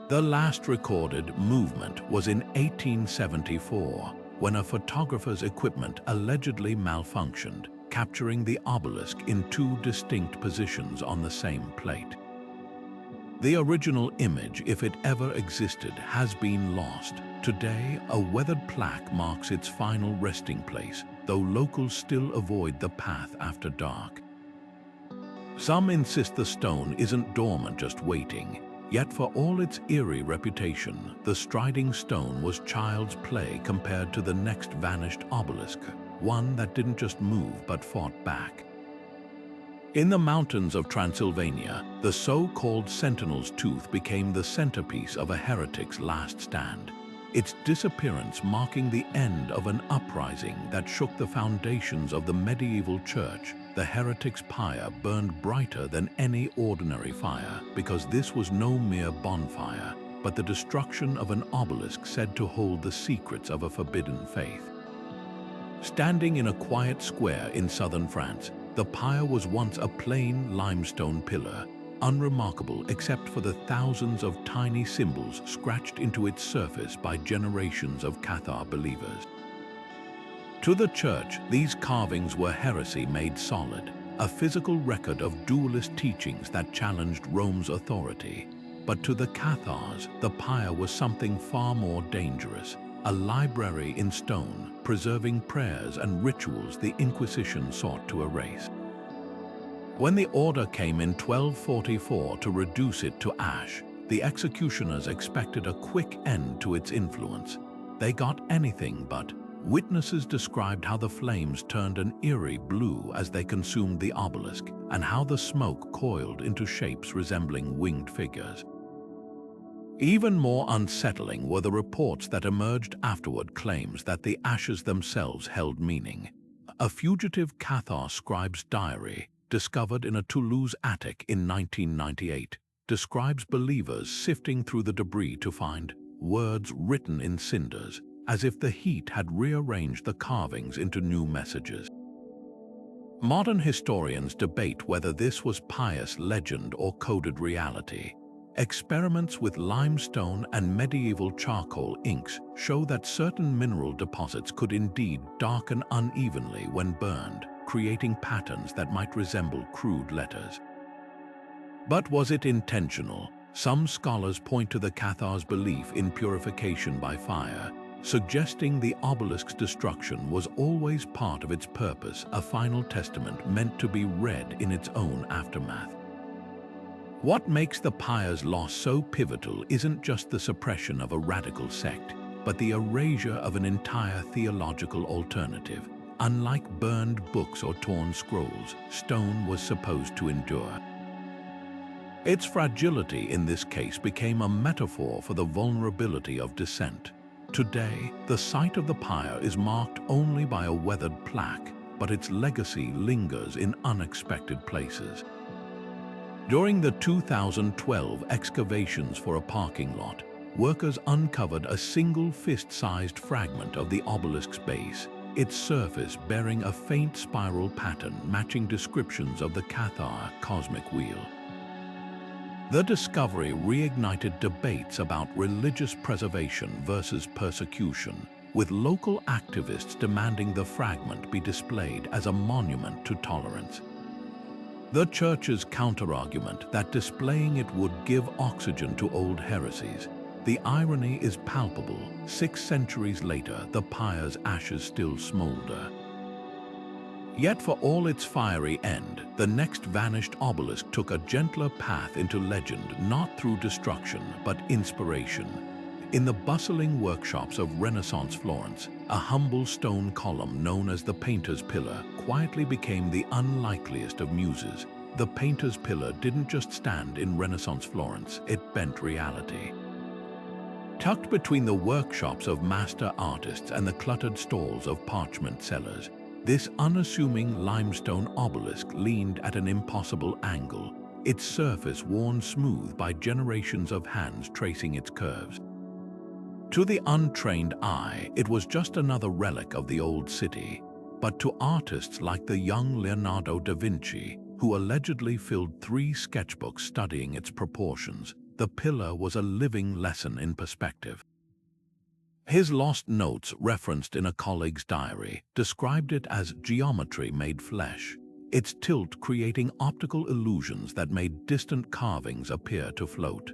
The last recorded movement was in 1874, when a photographer's equipment allegedly malfunctioned, capturing the obelisk in two distinct positions on the same plate. The original image, if it ever existed, has been lost. Today, a weathered plaque marks its final resting place, though locals still avoid the path after dark. Some insist the stone isn't dormant, just waiting. Yet for all its eerie reputation, the striding stone was child's play compared to the next vanished obelisk, one that didn't just move but fought back. In the mountains of Transylvania, the so-called Sentinel's tooth became the centerpiece of a heretic's last stand, its disappearance marking the end of an uprising that shook the foundations of the medieval church. The heretic's pyre burned brighter than any ordinary fire because this was no mere bonfire, but the destruction of an obelisk said to hold the secrets of a forbidden faith. Standing in a quiet square in southern France, the pyre was once a plain limestone pillar, unremarkable except for the thousands of tiny symbols scratched into its surface by generations of Cathar believers. To the church, these carvings were heresy made solid, a physical record of dualist teachings that challenged Rome's authority. But to the Cathars, the pyre was something far more dangerous, a library in stone, preserving prayers and rituals the Inquisition sought to erase. When the order came in 1244 to reduce it to ash, the executioners expected a quick end to its influence. They got anything but. Witnesses described how the flames turned an eerie blue as they consumed the obelisk, and how the smoke coiled into shapes resembling winged figures. Even more unsettling were the reports that emerged afterward, claims that the ashes themselves held meaning. A fugitive Cathar scribe's diary, discovered in a Toulouse attic in 1998, describes believers sifting through the debris to find words written in cinders, as if the heat had rearranged the carvings into new messages. Modern historians debate whether this was pious legend or coded reality. Experiments with limestone and medieval charcoal inks show that certain mineral deposits could indeed darken unevenly when burned, creating patterns that might resemble crude letters. But was it intentional? Some scholars point to the Cathars' belief in purification by fire, suggesting the obelisk's destruction was always part of its purpose, a final testament meant to be read in its own aftermath. What makes the pyre's loss so pivotal isn't just the suppression of a radical sect, but the erasure of an entire theological alternative. Unlike burned books or torn scrolls, stone was supposed to endure. Its fragility in this case became a metaphor for the vulnerability of dissent. Today, the site of the pyre is marked only by a weathered plaque, but its legacy lingers in unexpected places. During the 2012 excavations for a parking lot, workers uncovered a single fist-sized fragment of the obelisk's base, its surface bearing a faint spiral pattern matching descriptions of the Cathar cosmic wheel. The discovery reignited debates about religious preservation versus persecution, with local activists demanding the fragment be displayed as a monument to tolerance. The Church's counterargument that displaying it would give oxygen to old heresies. The irony is palpable. 6 centuries later, the Pire's ashes still smolder. Yet for all its fiery end, the next vanished obelisk took a gentler path into legend, not through destruction, but inspiration. In the bustling workshops of Renaissance Florence, a humble stone column known as the Painter's Pillar quietly became the unlikeliest of muses. The Painter's Pillar didn't just stand in Renaissance Florence, it bent reality. Tucked between the workshops of master artists and the cluttered stalls of parchment sellers, this unassuming limestone obelisk leaned at an impossible angle, its surface worn smooth by generations of hands tracing its curves. To the untrained eye, it was just another relic of the old city, but to artists like the young Leonardo da Vinci, who allegedly filled 3 sketchbooks studying its proportions, the pillar was a living lesson in perspective. His lost notes, referenced in a colleague's diary, described it as geometry made flesh, its tilt creating optical illusions that made distant carvings appear to float.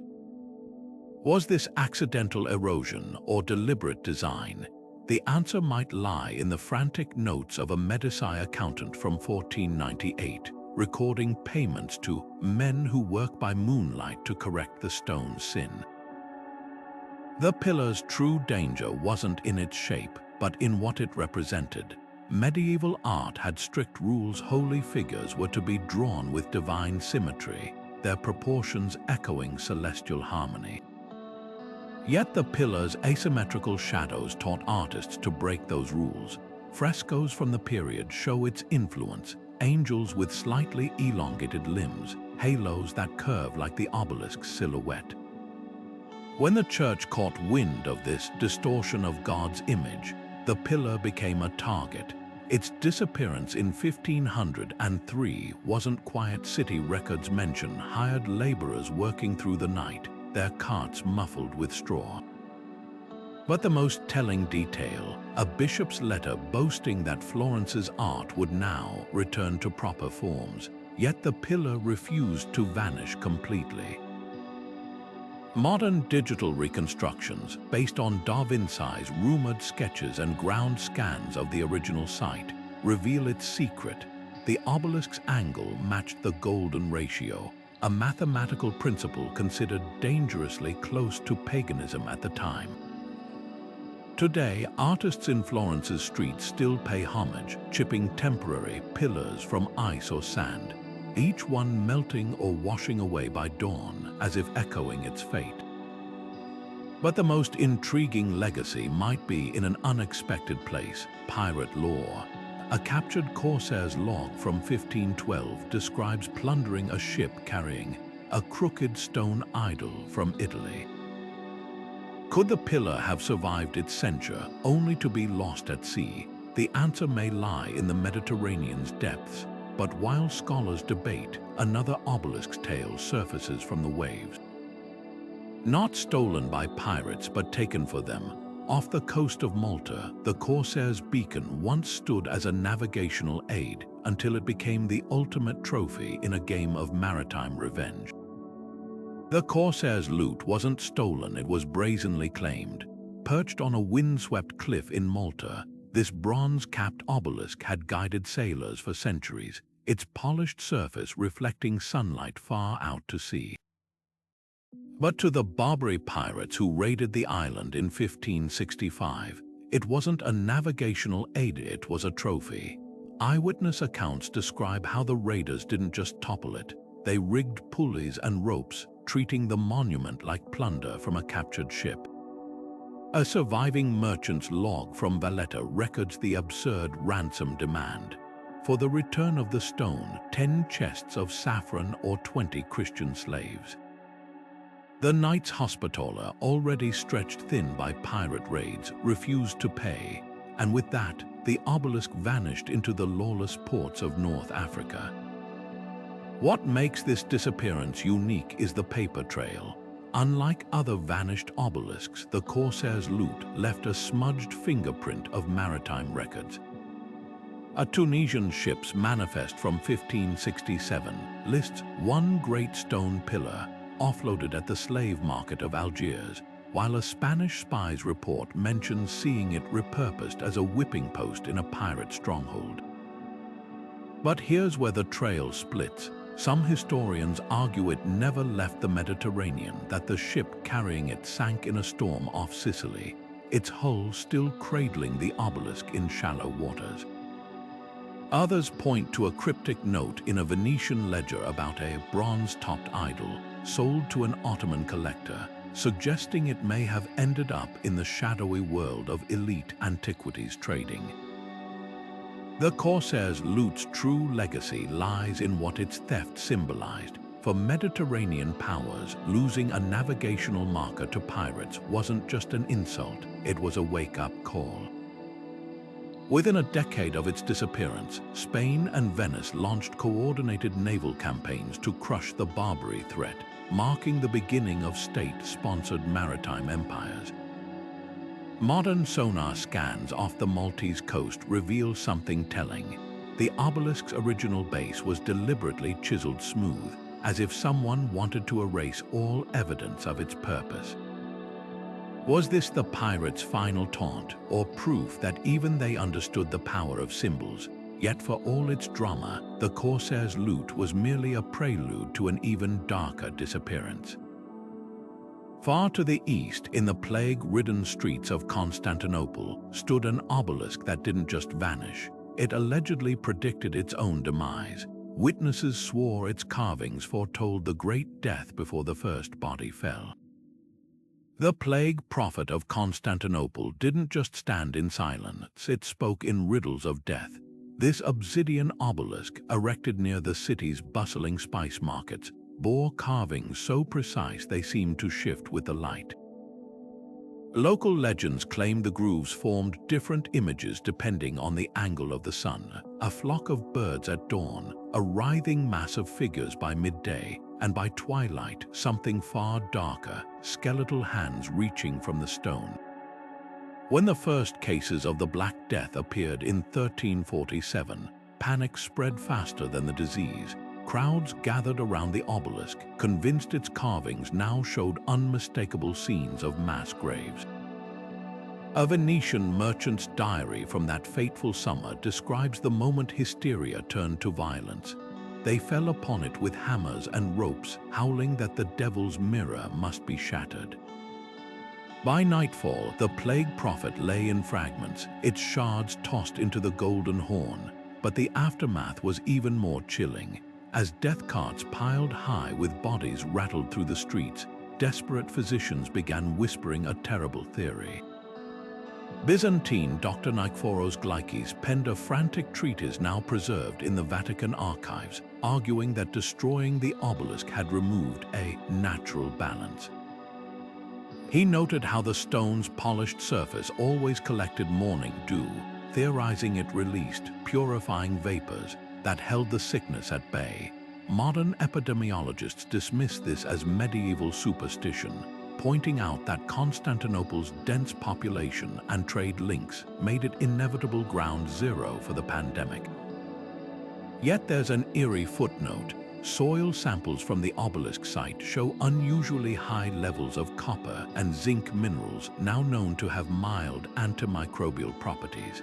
Was this accidental erosion or deliberate design? The answer might lie in the frantic notes of a Medici accountant from 1498, recording payments to men who work by moonlight to correct the stone's sin. The pillar's true danger wasn't in its shape, but in what it represented. Medieval art had strict rules. Holy figures were to be drawn with divine symmetry, their proportions echoing celestial harmony. Yet the pillar's asymmetrical shadows taught artists to break those rules. Frescoes from the period show its influence, angels with slightly elongated limbs, halos that curve like the obelisk's silhouette. When the Church caught wind of this distortion of God's image, the pillar became a target. Its disappearance in 1503 wasn't quiet. City records mention hired laborers working through the night, their carts muffled with straw. But the most telling detail, a bishop's letter boasting that Florence's art would now return to proper forms, yet the pillar refused to vanish completely. Modern digital reconstructions, based on Da Vinci's rumored sketches and ground scans of the original site, reveal its secret. The obelisk's angle matched the golden ratio, a mathematical principle considered dangerously close to paganism at the time. Today, artists in Florence's streets still pay homage, chipping temporary pillars from ice or sand, each one melting or washing away by dawn as if echoing its fate. But the most intriguing legacy might be in an unexpected place: pirate lore. A captured Corsair's log from 1512 describes plundering a ship carrying a crooked stone idol from Italy. Could the pillar have survived its censure only to be lost at sea? The answer may lie in the Mediterranean's depths, but while scholars debate, another obelisk's tale surfaces from the waves. Not stolen by pirates but taken for them, off the coast of Malta, the Corsair's beacon once stood as a navigational aid until it became the ultimate trophy in a game of maritime revenge. The Corsair's loot wasn't stolen, it was brazenly claimed. Perched on a windswept cliff in Malta, this bronze-capped obelisk had guided sailors for centuries, its polished surface reflecting sunlight far out to sea. But to the Barbary pirates who raided the island in 1565, it wasn't a navigational aid, it was a trophy. Eyewitness accounts describe how the raiders didn't just topple it, they rigged pulleys and ropes, treating the monument like plunder from a captured ship. A surviving merchant's log from Valletta records the absurd ransom demand. For the return of the stone, 10 chests of saffron or 20 Christian slaves. The Knights Hospitaller, already stretched thin by pirate raids, refused to pay, and with that, the obelisk vanished into the lawless ports of North Africa. What makes this disappearance unique is the paper trail. Unlike other vanished obelisks, the Corsair's Lute left a smudged fingerprint of maritime records. A Tunisian ship's manifest from 1567 lists one great stone pillar offloaded at the slave market of Algiers, while a Spanish spy's report mentions seeing it repurposed as a whipping post in a pirate stronghold. But here's where the trail splits. Some historians argue it never left the Mediterranean, that the ship carrying it sank in a storm off Sicily, its hull still cradling the obelisk in shallow waters. Others point to a cryptic note in a Venetian ledger about a bronze-topped idol sold to an Ottoman collector, suggesting it may have ended up in the shadowy world of elite antiquities trading. The Corsair's Lute's true legacy lies in what its theft symbolized. For Mediterranean powers, losing a navigational marker to pirates wasn't just an insult, it was a wake-up call. Within a decade of its disappearance, Spain and Venice launched coordinated naval campaigns to crush the Barbary threat, marking the beginning of state-sponsored maritime empires. Modern sonar scans off the Maltese coast reveal something telling. The obelisk's original base was deliberately chiseled smooth, as if someone wanted to erase all evidence of its purpose. Was this the pirates' final taunt, or proof that even they understood the power of symbols? Yet for all its drama, the Corsair's Lute was merely a prelude to an even darker disappearance. Far to the east, in the plague-ridden streets of Constantinople, stood an obelisk that didn't just vanish. It allegedly predicted its own demise. Witnesses swore its carvings foretold the great death before the first body fell. The plague prophet of Constantinople didn't just stand in silence, it spoke in riddles of death. This obsidian obelisk, erected near the city's bustling spice markets, bore carvings so precise they seemed to shift with the light. Local legends claim the grooves formed different images depending on the angle of the sun: a flock of birds at dawn, a writhing mass of figures by midday, and by twilight something far darker, skeletal hands reaching from the stone. When the first cases of the Black Death appeared in 1347, panic spread faster than the disease. Crowds gathered around the obelisk, convinced its carvings now showed unmistakable scenes of mass graves. A Venetian merchant's diary from that fateful summer describes the moment hysteria turned to violence. They fell upon it with hammers and ropes, howling that the devil's mirror must be shattered. By nightfall, the plague prophet lay in fragments, its shards tossed into the Golden Horn. But the aftermath was even more chilling. As death carts piled high with bodies rattled through the streets, desperate physicians began whispering a terrible theory. Byzantine Dr. Nikephoros Glikis penned a frantic treatise now preserved in the Vatican archives, arguing that destroying the obelisk had removed a natural balance. He noted how the stone's polished surface always collected morning dew, theorizing it released purifying vapors that held the sickness at bay. Modern epidemiologists dismiss this as medieval superstition, pointing out that Constantinople's dense population and trade links made it inevitable ground zero for the pandemic. Yet there's an eerie footnote. Soil samples from the obelisk site show unusually high levels of copper and zinc minerals now known to have mild antimicrobial properties.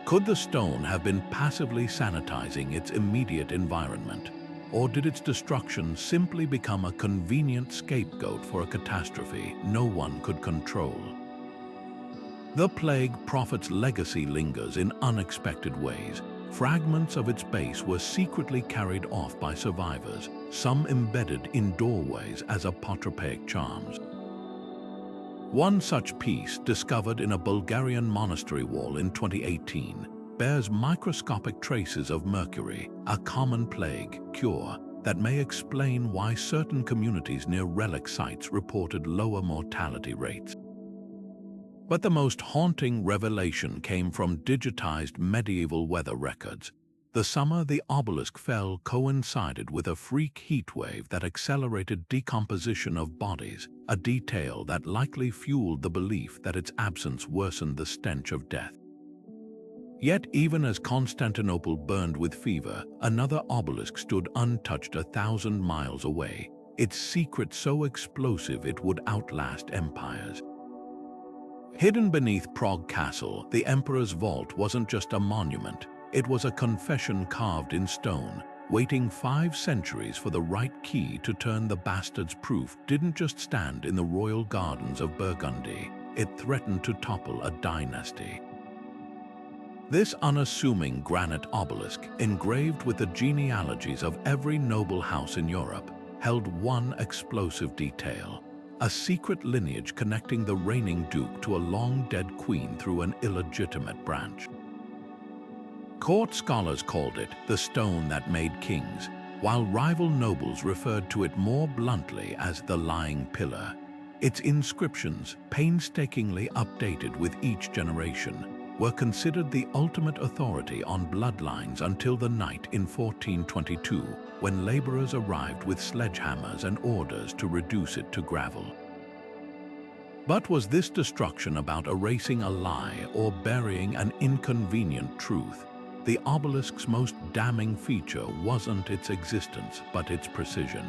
Could the stone have been passively sanitizing its immediate environment, or did its destruction simply become a convenient scapegoat for a catastrophe no one could control? The plague prophet's legacy lingers in unexpected ways. Fragments of its base were secretly carried off by survivors, some embedded in doorways as apotropaic charms. One such piece, discovered in a Bulgarian monastery wall in 2018, bears microscopic traces of mercury, a common plague cure that may explain why certain communities near relic sites reported lower mortality rates. But the most haunting revelation came from digitized medieval weather records. The summer the obelisk fell coincided with a freak heatwave that accelerated decomposition of bodies, a detail that likely fueled the belief that its absence worsened the stench of death. Yet even as Constantinople burned with fever, another obelisk stood untouched 1,000 miles away, its secret so explosive it would outlast empires. Hidden beneath Prague Castle, the Emperor's vault wasn't just a monument, it was a confession carved in stone, waiting 5 centuries for the right key to turn the bastard's proof. Didn't just stand in the royal gardens of Burgundy, it threatened to topple a dynasty. This unassuming granite obelisk, engraved with the genealogies of every noble house in Europe, held one explosive detail: a secret lineage connecting the reigning duke to a long-dead queen through an illegitimate branch. Court scholars called it the stone that made kings, while rival nobles referred to it more bluntly as the lying pillar. Its inscriptions, painstakingly updated with each generation, were considered the ultimate authority on bloodlines until the night in 1422, when laborers arrived with sledgehammers and orders to reduce it to gravel. But was this destruction about erasing a lie or burying an inconvenient truth? The obelisk's most damning feature wasn't its existence, but its precision.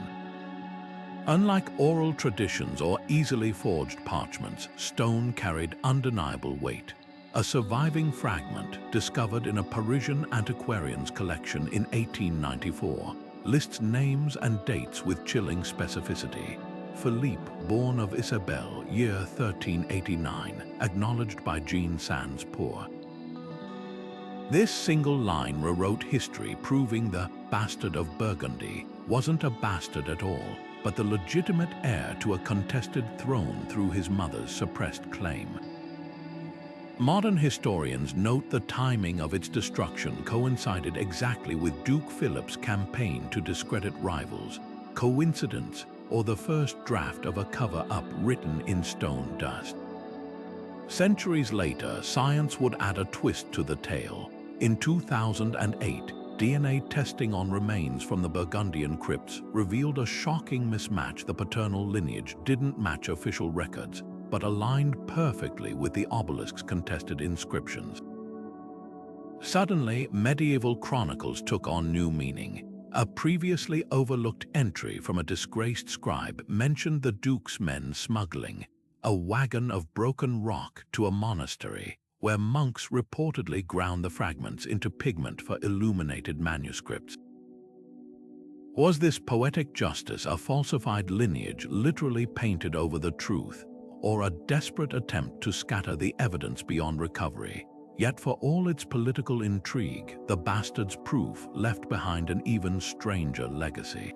Unlike oral traditions or easily forged parchments, stone carried undeniable weight. A surviving fragment, discovered in a Parisian antiquarian's collection in 1894, lists names and dates with chilling specificity. Philippe, born of Isabelle, year 1389, acknowledged by Jean Sans-Pour. This single line rewrote history, proving the bastard of Burgundy wasn't a bastard at all, but the legitimate heir to a contested throne through his mother's suppressed claim. Modern historians note the timing of its destruction coincided exactly with Duke Philip's campaign to discredit rivals. Coincidence, or the first draft of a cover-up written in stone dust? Centuries later, science would add a twist to the tale. In 2008, DNA testing on remains from the Burgundian crypts revealed a shocking mismatch. The paternal lineage didn't match official records, but aligned perfectly with the obelisk's contested inscriptions. Suddenly, medieval chronicles took on new meaning. A previously overlooked entry from a disgraced scribe mentioned the duke's men smuggling a wagon of broken rock to a monastery, where monks reportedly ground the fragments into pigment for illuminated manuscripts. Was this poetic justice a falsified lineage literally painted over the truth, or a desperate attempt to scatter the evidence beyond recovery? Yet for all its political intrigue, the bastard's proof left behind an even stranger legacy.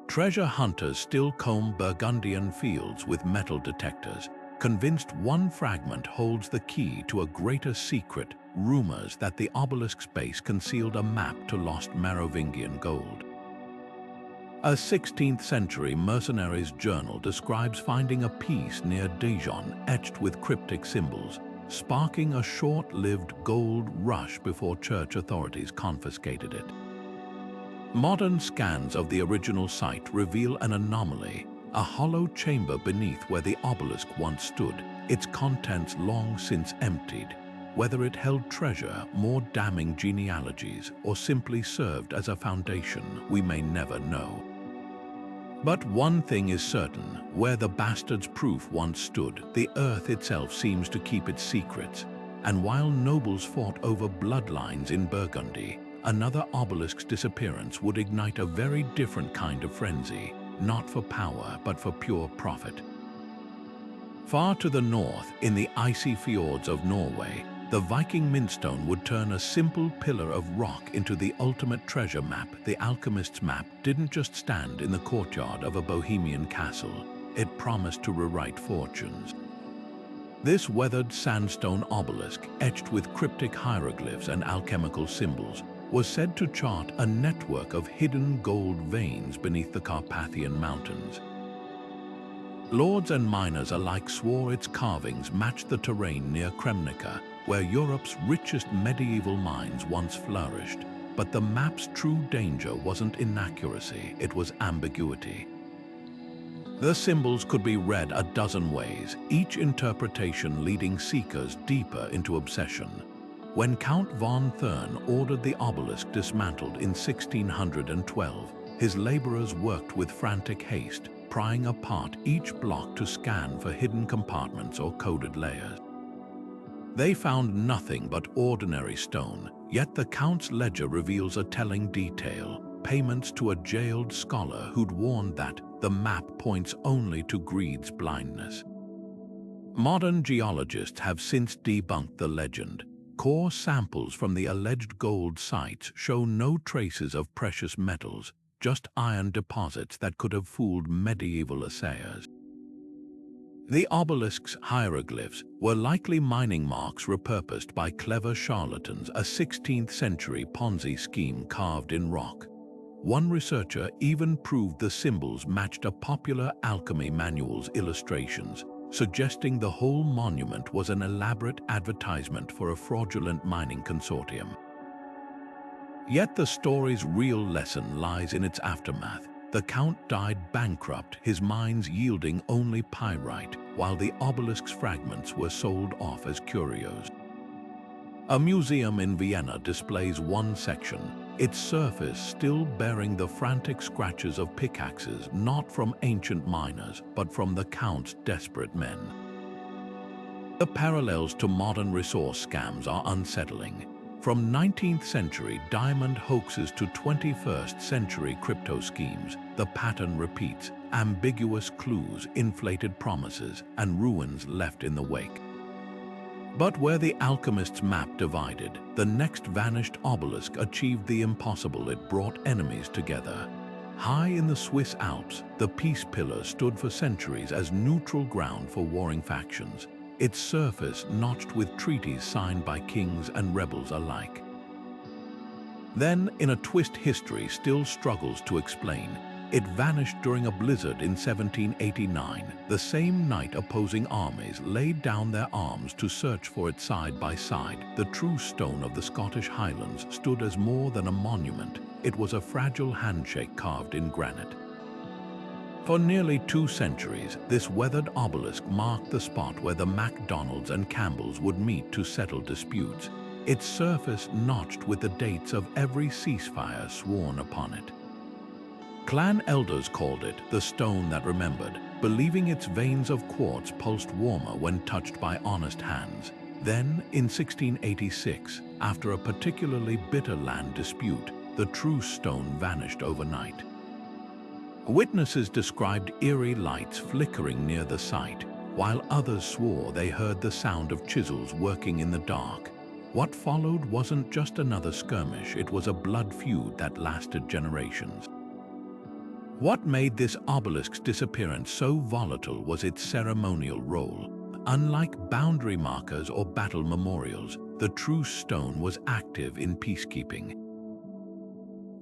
Treasure hunters still comb Burgundian fields with metal detectors, convinced one fragment holds the key to a greater secret. Rumors that the obelisk's base concealed a map to lost Merovingian gold. A 16th century mercenary's journal describes finding a piece near Dijon etched with cryptic symbols, sparking a short-lived gold rush before church authorities confiscated it. Modern scans of the original site reveal an anomaly: a hollow chamber beneath where the obelisk once stood, its contents long since emptied. Whether it held treasure, more damning genealogies, or simply served as a foundation, we may never know. But one thing is certain: where the bastard's proof once stood, the earth itself seems to keep its secrets. And while nobles fought over bloodlines in Burgundy, another obelisk's disappearance would ignite a very different kind of frenzy, not for power, but for pure profit. Far to the north, in the icy fjords of Norway, the Viking Mintstone would turn a simple pillar of rock into the ultimate treasure map. The alchemist's map didn't just stand in the courtyard of a Bohemian castle, it promised to rewrite fortunes. This weathered sandstone obelisk, etched with cryptic hieroglyphs and alchemical symbols, was said to chart a network of hidden gold veins beneath the Carpathian Mountains. Lords and miners alike swore its carvings matched the terrain near Kremnica, where Europe's richest medieval mines once flourished. But the map's true danger wasn't inaccuracy, it was ambiguity. The symbols could be read a dozen ways, each interpretation leading seekers deeper into obsession. When Count von Thurn ordered the obelisk dismantled in 1612, his laborers worked with frantic haste, prying apart each block to scan for hidden compartments or coded layers. They found nothing but ordinary stone, yet the Count's ledger reveals a telling detail: payments to a jailed scholar who'd warned that the map points only to greed's blindness. Modern geologists have since debunked the legend. Core samples from the alleged gold sites show no traces of precious metals, just iron deposits that could have fooled medieval assayers. The obelisk's hieroglyphs were likely mining marks repurposed by clever charlatans, a 16th century Ponzi scheme carved in rock. One researcher even proved the symbols matched a popular alchemy manual's illustrations, suggesting the whole monument was an elaborate advertisement for a fraudulent mining consortium. Yet the story's real lesson lies in its aftermath. The Count died bankrupt, his mines yielding only pyrite, while the obelisk's fragments were sold off as curios. A museum in Vienna displays one section, its surface still bearing the frantic scratches of pickaxes not from ancient miners, but from the Count's desperate men. The parallels to modern resource scams are unsettling. From 19th century diamond hoaxes to 21st century crypto schemes, the pattern repeats: ambiguous clues, inflated promises, and ruins left in the wake. But where the alchemist's map divided, the next vanished obelisk achieved the impossible. It brought enemies together. High in the Swiss Alps, the Peace Pillar stood for centuries as neutral ground for warring factions, its surface notched with treaties signed by kings and rebels alike. Then, in a twist history still struggles to explain, it vanished during a blizzard in 1789, the same night opposing armies laid down their arms to search for it side by side. The true stone of the Scottish Highlands stood as more than a monument. It was a fragile handshake carved in granite. For nearly 2 centuries, this weathered obelisk marked the spot where the MacDonalds and Campbells would meet to settle disputes, its surface notched with the dates of every ceasefire sworn upon it. Clan elders called it the stone that remembered, believing its veins of quartz pulsed warmer when touched by honest hands. Then, in 1686, after a particularly bitter land dispute, the true stone vanished overnight. Witnesses described eerie lights flickering near the site, while others swore they heard the sound of chisels working in the dark. What followed wasn't just another skirmish, it was a blood feud that lasted generations. What made this obelisk's disappearance so volatile was its ceremonial role. Unlike boundary markers or battle memorials, the true stone was active in peacekeeping.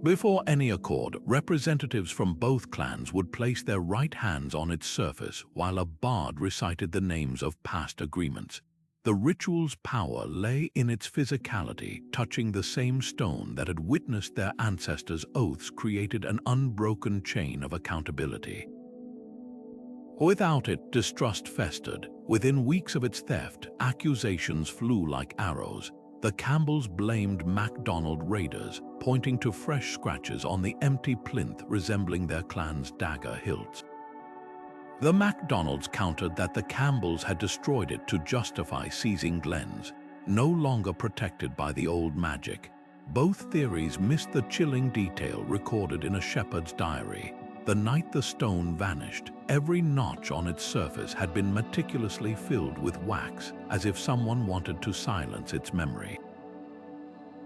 Before any accord, representatives from both clans would place their right hands on its surface while a bard recited the names of past agreements. The ritual's power lay in its physicality, touching the same stone that had witnessed their ancestors' oaths created an unbroken chain of accountability. Without it, distrust festered. Within weeks of its theft, accusations flew like arrows. The Campbells blamed MacDonald raiders, pointing to fresh scratches on the empty plinth resembling their clan's dagger hilts. The MacDonalds countered that the Campbells had destroyed it to justify seizing glens, no longer protected by the old magic. Both theories missed the chilling detail recorded in a shepherd's diary. The night the stone vanished, every notch on its surface had been meticulously filled with wax, as if someone wanted to silence its memory.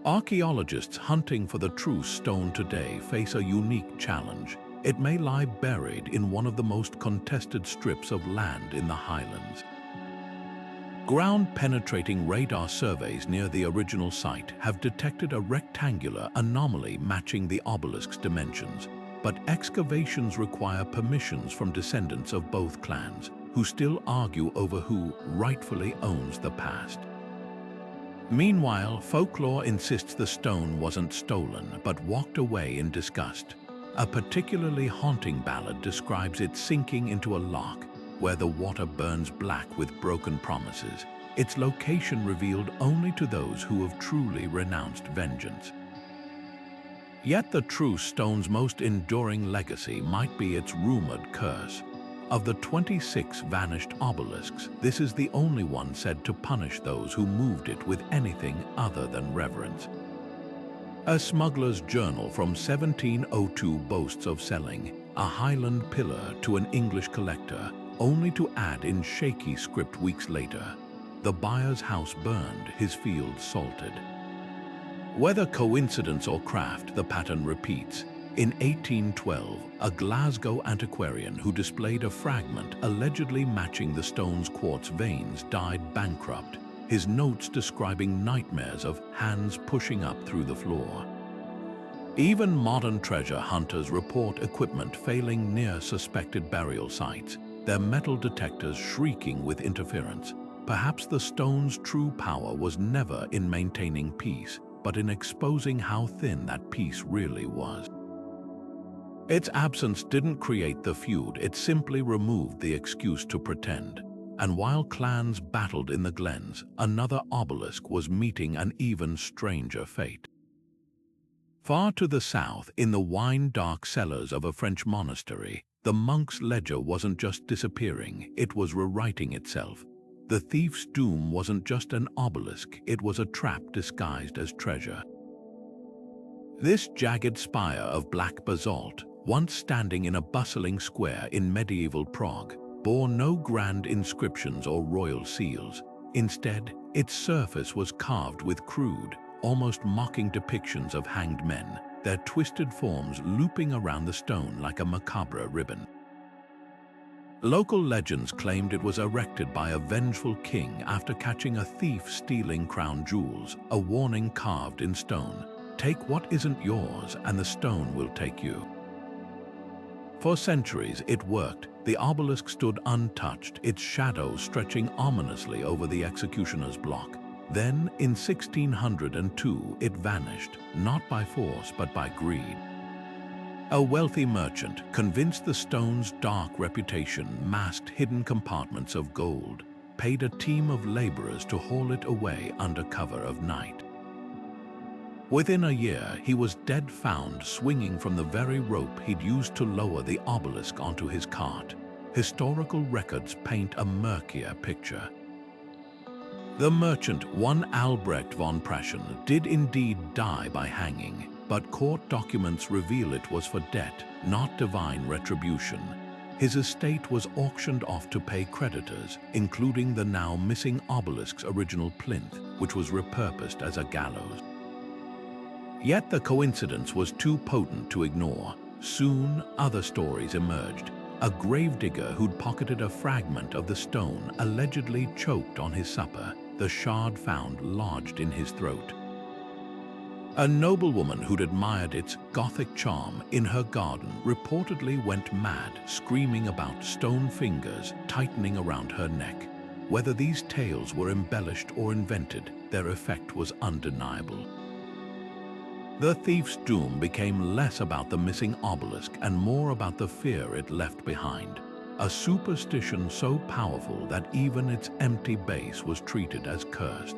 Archaeologists hunting for the true stone today face a unique challenge. It may lie buried in one of the most contested strips of land in the Highlands. Ground-penetrating radar surveys near the original site have detected a rectangular anomaly matching the obelisk's dimensions, but excavations require permissions from descendants of both clans, who still argue over who rightfully owns the past. Meanwhile, folklore insists the stone wasn't stolen, but walked away in disgust. A particularly haunting ballad describes it sinking into a loch, where the water burns black with broken promises, its location revealed only to those who have truly renounced vengeance. Yet the true stone's most enduring legacy might be its rumored curse. Of the 26 vanished obelisks, this is the only one said to punish those who moved it with anything other than reverence. A smuggler's journal from 1702 boasts of selling a Highland pillar to an English collector, only to add in shaky script weeks later, "The buyer's house burned, his fields salted." Whether coincidence or craft, the pattern repeats. In 1812, a Glasgow antiquarian who displayed a fragment allegedly matching the stone's quartz veins died bankrupt, his notes describing nightmares of hands pushing up through the floor. Even modern treasure hunters report equipment failing near suspected burial sites, their metal detectors shrieking with interference. Perhaps the stone's true power was never in maintaining peace, but in exposing how thin that peace really was. Its absence didn't create the feud, it simply removed the excuse to pretend. And while clans battled in the glens, another obelisk was meeting an even stranger fate. Far to the south, in the wine-dark cellars of a French monastery, the monk's ledger wasn't just disappearing, it was rewriting itself. The thief's doom wasn't just an obelisk, it was a trap disguised as treasure. This jagged spire of black basalt, once standing in a bustling square in medieval Prague, bore no grand inscriptions or royal seals. Instead, its surface was carved with crude, almost mocking depictions of hanged men, their twisted forms looping around the stone like a macabre ribbon. Local legends claimed it was erected by a vengeful king after catching a thief stealing crown jewels, a warning carved in stone: "Take what isn't yours and the stone will take you." For centuries it worked. The obelisk stood untouched, its shadow stretching ominously over the executioner's block. Then, in 1602, it vanished, not by force but by greed. A wealthy merchant, convinced the stone's dark reputation masked hidden compartments of gold, paid a team of laborers to haul it away under cover of night. Within a year, he was dead found swinging from the very rope he'd used to lower the obelisk onto his cart. Historical records paint a murkier picture. The merchant, one Albrecht von Praschen, did indeed die by hanging, but court documents reveal it was for debt, not divine retribution. His estate was auctioned off to pay creditors, including the now missing obelisk's original plinth, which was repurposed as a gallows. Yet the coincidence was too potent to ignore. Soon, other stories emerged. A gravedigger who'd pocketed a fragment of the stone allegedly choked on his supper, the shard found lodged in his throat. A noblewoman who'd admired its Gothic charm in her garden reportedly went mad, screaming about stone fingers tightening around her neck. Whether these tales were embellished or invented, their effect was undeniable. The thief's doom became less about the missing obelisk and more about the fear it left behind. A superstition so powerful that even its empty base was treated as cursed.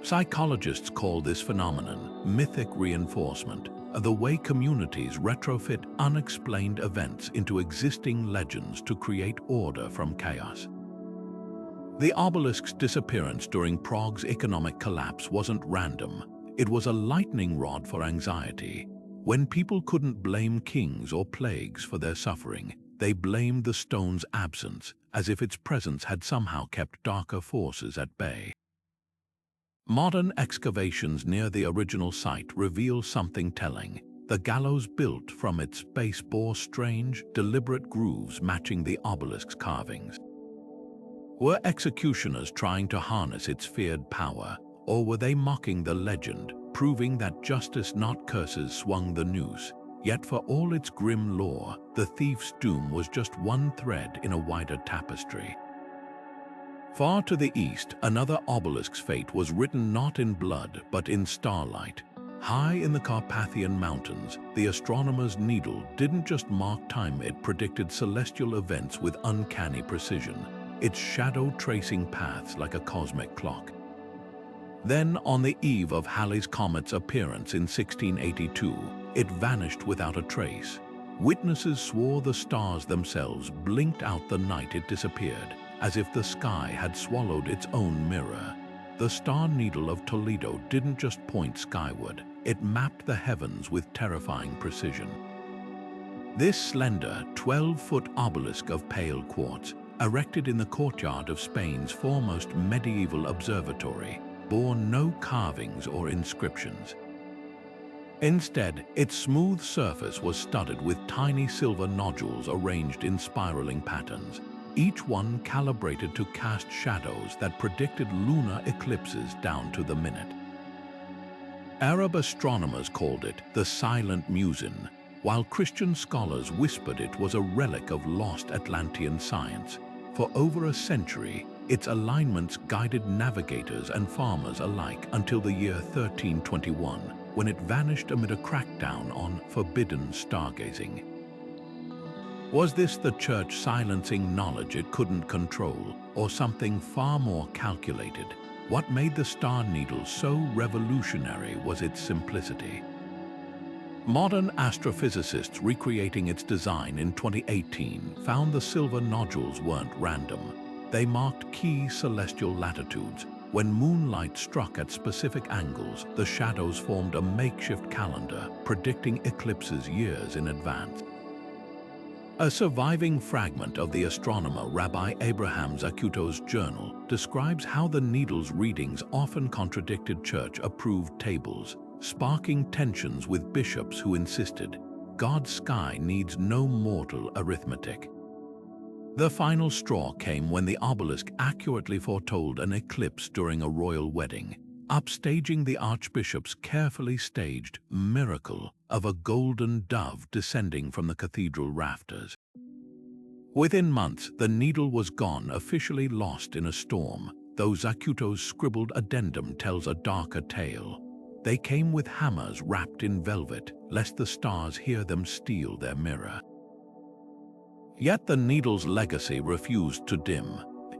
Psychologists call this phenomenon mythic reinforcement, the way communities retrofit unexplained events into existing legends to create order from chaos. The obelisk's disappearance during Prague's economic collapse wasn't random. It was a lightning rod for anxiety. When people couldn't blame kings or plagues for their suffering, they blamed the stone's absence, as if its presence had somehow kept darker forces at bay. Modern excavations near the original site reveal something telling. The gallows built from its base bore strange, deliberate grooves matching the obelisk's carvings. Were executioners trying to harness its feared power, or were they mocking the legend, proving that justice not curses swung the noose? Yet for all its grim lore, the thief's doom was just one thread in a wider tapestry. Far to the east, another obelisk's fate was written not in blood, but in starlight. High in the Carpathian Mountains, the astronomer's needle didn't just mark time, it predicted celestial events with uncanny precision, its shadow tracing paths like a cosmic clock. Then, on the eve of Halley's Comet's appearance in 1682, it vanished without a trace. Witnesses swore the stars themselves blinked out the night it disappeared, as if the sky had swallowed its own mirror. The star needle of Toledo didn't just point skyward, it mapped the heavens with terrifying precision. This slender, 12-foot obelisk of pale quartz, erected in the courtyard of Spain's foremost medieval observatory, bore no carvings or inscriptions. Instead, its smooth surface was studded with tiny silver nodules arranged in spiraling patterns, each one calibrated to cast shadows that predicted lunar eclipses down to the minute. Arab astronomers called it the Silent Musin, while Christian scholars whispered it was a relic of lost Atlantean science. For over a century, its alignments guided navigators and farmers alike until the year 1321, when it vanished amid a crackdown on forbidden stargazing. Was this the church silencing knowledge it couldn't control, or something far more calculated? What made the star needle so revolutionary was its simplicity. Modern astrophysicists recreating its design in 2018 found the silver nodules weren't random. They marked key celestial latitudes. When moonlight struck at specific angles, the shadows formed a makeshift calendar, predicting eclipses years in advance. A surviving fragment of the astronomer Rabbi Abraham Zacuto's journal describes how the needle's readings often contradicted church-approved tables, sparking tensions with bishops who insisted, God's sky needs no mortal arithmetic. The final straw came when the obelisk accurately foretold an eclipse during a royal wedding, upstaging the archbishop's carefully staged miracle of a golden dove descending from the cathedral rafters. Within months, the needle was gone, officially lost in a storm, though Zacuto's scribbled addendum tells a darker tale. They came with hammers wrapped in velvet, lest the stars hear them steal their mirror. Yet the needle's legacy refused to dim.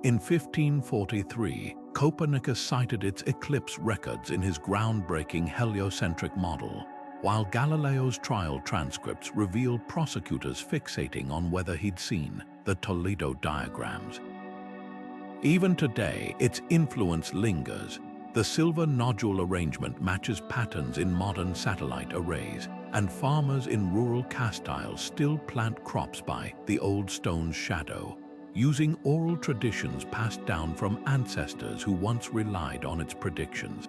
In 1543, Copernicus cited its eclipse records in his groundbreaking heliocentric model, while Galileo's trial transcripts reveal prosecutors fixating on whether he'd seen the Toledo diagrams. Even today, its influence lingers. The silver nodule arrangement matches patterns in modern satellite arrays, and farmers in rural Castile still plant crops by the old stone's shadow, using oral traditions passed down from ancestors who once relied on its predictions.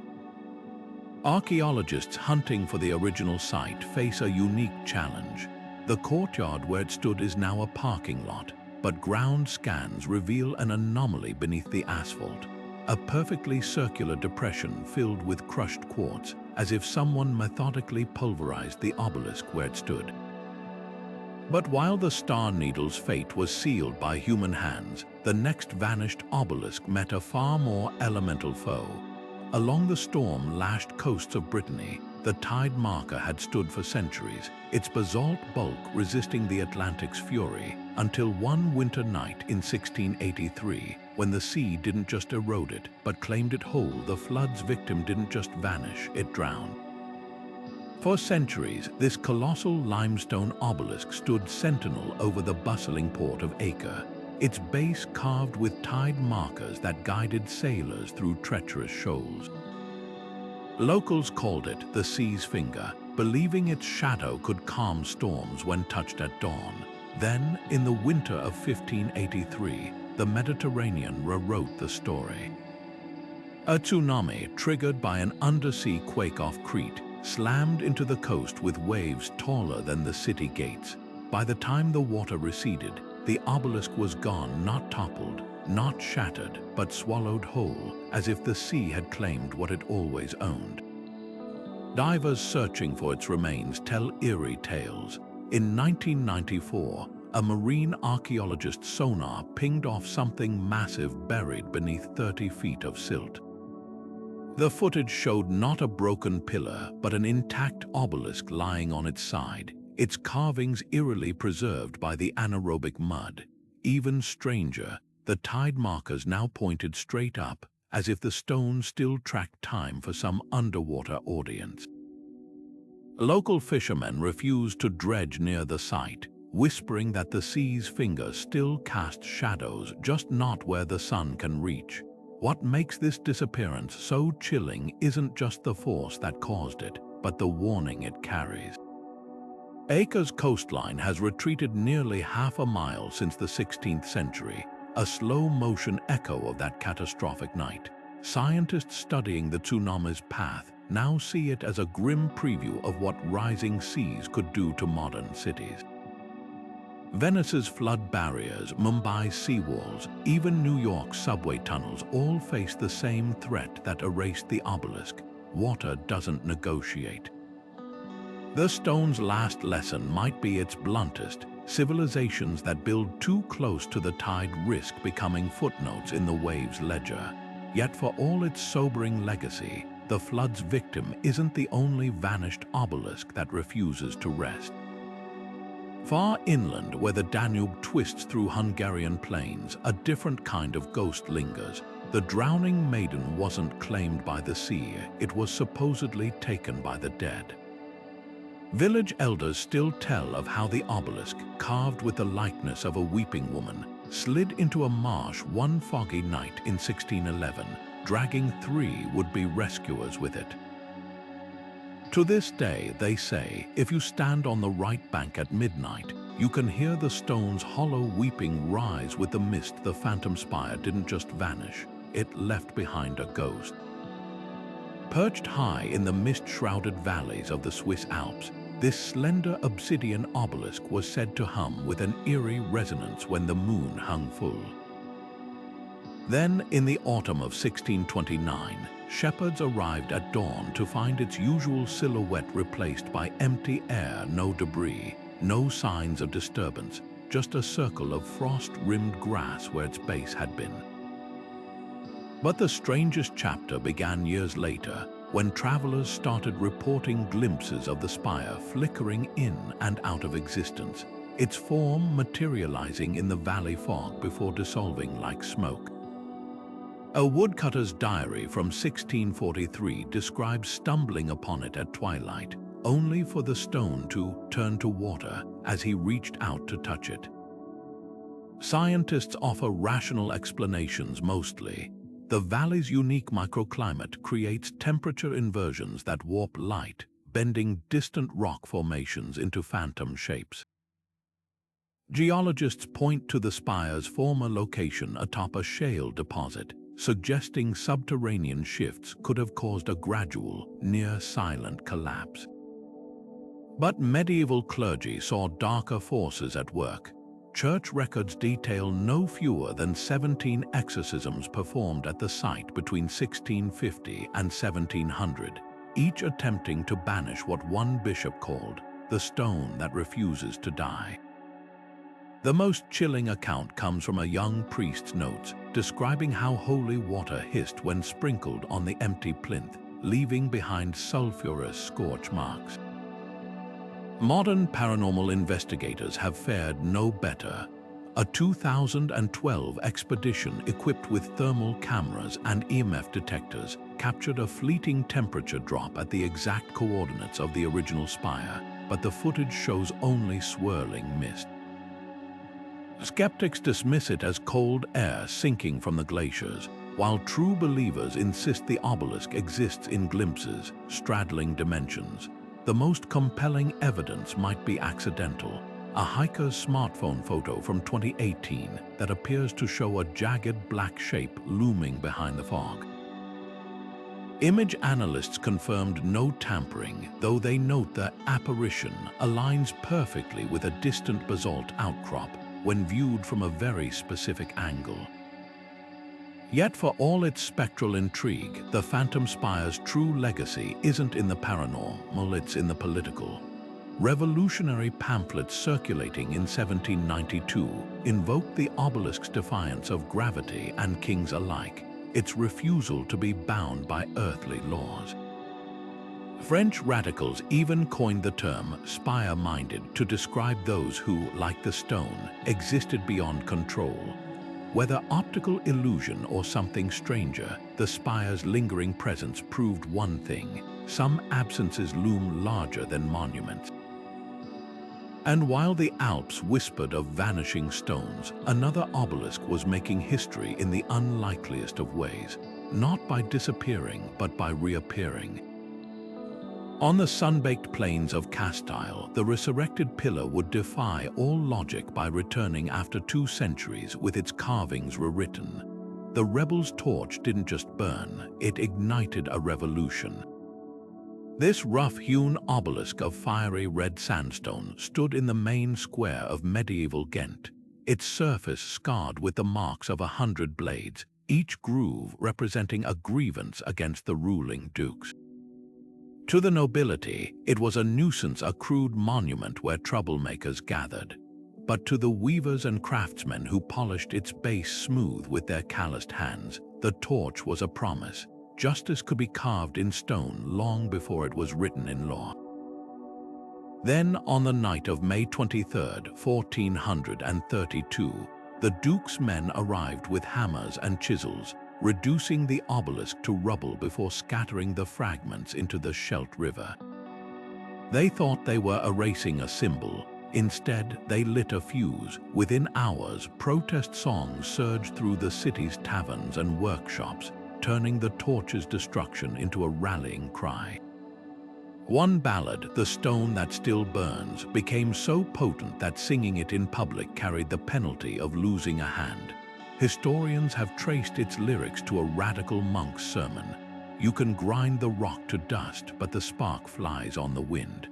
Archaeologists hunting for the original site face a unique challenge. The courtyard where it stood is now a parking lot, but ground scans reveal an anomaly beneath the asphalt, a perfectly circular depression filled with crushed quartz, as if someone methodically pulverized the obelisk where it stood. But while the star needle's fate was sealed by human hands, the next vanished obelisk met a far more elemental foe. Along the storm-lashed coasts of Brittany, the tide marker had stood for centuries, its basalt bulk resisting the Atlantic's fury, until one winter night in 1683, when the sea didn't just erode it, but claimed it whole. The flood's victim didn't just vanish, it drowned. For centuries, this colossal limestone obelisk stood sentinel over the bustling port of Acre, its base carved with tide markers that guided sailors through treacherous shoals. Locals called it the sea's finger, believing its shadow could calm storms when touched at dawn. Then, in the winter of 1583, the Mediterranean rewrote the story. A tsunami, triggered by an undersea quake off Crete, slammed into the coast with waves taller than the city gates. By the time the water receded, the obelisk was gone, not toppled, not shattered, but swallowed whole, as if the sea had claimed what it always owned. Divers searching for its remains tell eerie tales. In 1994, a marine archaeologist's sonar pinged off something massive buried beneath 30 feet of silt. The footage showed not a broken pillar, but an intact obelisk lying on its side, its carvings eerily preserved by the anaerobic mud. Even stranger, the tide markers now pointed straight up, as if the stone still tracked time for some underwater audience. Local fishermen refused to dredge near the site, whispering that the sea's fingers still cast shadows, just not where the sun can reach. What makes this disappearance so chilling isn't just the force that caused it, but the warning it carries. Acre's coastline has retreated nearly half a mile since the 16th century, a slow-motion echo of that catastrophic night. Scientists studying the tsunami's path now see it as a grim preview of what rising seas could do to modern cities. Venice's flood barriers, Mumbai's seawalls, even New York's subway tunnels all face the same threat that erased the obelisk. Water doesn't negotiate. The stone's last lesson might be its bluntest. Civilizations that build too close to the tide risk becoming footnotes in the wave's ledger. Yet for all its sobering legacy, the flood's victim isn't the only vanished obelisk that refuses to rest. Far inland, where the Danube twists through Hungarian plains, a different kind of ghost lingers. The drowning maiden wasn't claimed by the sea, it was supposedly taken by the dead. Village elders still tell of how the obelisk, carved with the likeness of a weeping woman, slid into a marsh one foggy night in 1611, dragging 3 would-be rescuers with it. To this day, they say, if you stand on the right bank at midnight, you can hear the stone's hollow weeping rise with the mist. The phantom spire didn't just vanish, it left behind a ghost. Perched high in the mist-shrouded valleys of the Swiss Alps, this slender obsidian obelisk was said to hum with an eerie resonance when the moon hung full. Then, in the autumn of 1629, shepherds arrived at dawn to find its usual silhouette replaced by empty air, no debris, no signs of disturbance, just a circle of frost-rimmed grass where its base had been. But the strangest chapter began years later, when travelers started reporting glimpses of the spire flickering in and out of existence, its form materializing in the valley fog before dissolving like smoke. A woodcutter's diary from 1643 describes stumbling upon it at twilight, only for the stone to turn to water as he reached out to touch it. Scientists offer rational explanations mostly. The valley's unique microclimate creates temperature inversions that warp light, bending distant rock formations into phantom shapes. Geologists point to the spire's former location atop a shale deposit, suggesting subterranean shifts could have caused a gradual, near-silent collapse. But medieval clergy saw darker forces at work. Church records detail no fewer than 17 exorcisms performed at the site between 1650 and 1700, each attempting to banish what one bishop called the stone that refuses to die. The most chilling account comes from a young priest's notes, describing how holy water hissed when sprinkled on the empty plinth, leaving behind sulfurous scorch marks. Modern paranormal investigators have fared no better. A 2012 expedition equipped with thermal cameras and EMF detectors captured a fleeting temperature drop at the exact coordinates of the original spire, but the footage shows only swirling mist. Skeptics dismiss it as cold air sinking from the glaciers, while true believers insist the obelisk exists in glimpses, straddling dimensions. The most compelling evidence might be accidental. A hiker's smartphone photo from 2018 that appears to show a jagged black shape looming behind the fog. Image analysts confirmed no tampering, though they note the apparition aligns perfectly with a distant basalt outcrop when viewed from a very specific angle. Yet for all its spectral intrigue, the Phantom Spire's true legacy isn't in the paranormal, it's in the political. Revolutionary pamphlets circulating in 1792 invoked the obelisk's defiance of gravity and kings alike, its refusal to be bound by earthly laws. French radicals even coined the term spire-minded to describe those who, like the stone, existed beyond control. Whether optical illusion or something stranger, the spire's lingering presence proved one thing: some absences loom larger than monuments. And while the Alps whispered of vanishing stones, another obelisk was making history in the unlikeliest of ways, not by disappearing but by reappearing. On the sun-baked plains of Castile, the resurrected pillar would defy all logic by returning after 2 centuries with its carvings rewritten. The rebels' torch didn't just burn, it ignited a revolution. This rough-hewn obelisk of fiery red sandstone stood in the main square of medieval Ghent, its surface scarred with the marks of 100 blades, each groove representing a grievance against the ruling dukes. To the nobility, it was a nuisance, a crude monument where troublemakers gathered. But to the weavers and craftsmen who polished its base smooth with their calloused hands, the torch was a promise. Justice could be carved in stone long before it was written in law. Then, on the night of May 23, 1432, the Duke's men arrived with hammers and chisels, reducing the obelisk to rubble before scattering the fragments into the Scheldt River. They thought they were erasing a symbol. Instead, they lit a fuse. Within hours, protest songs surged through the city's taverns and workshops, turning the torch's destruction into a rallying cry. One ballad, "The Stone That Still Burns," became so potent that singing it in public carried the penalty of losing a hand. Historians have traced its lyrics to a radical monk's sermon. You can grind the rock to dust, but the spark flies on the wind.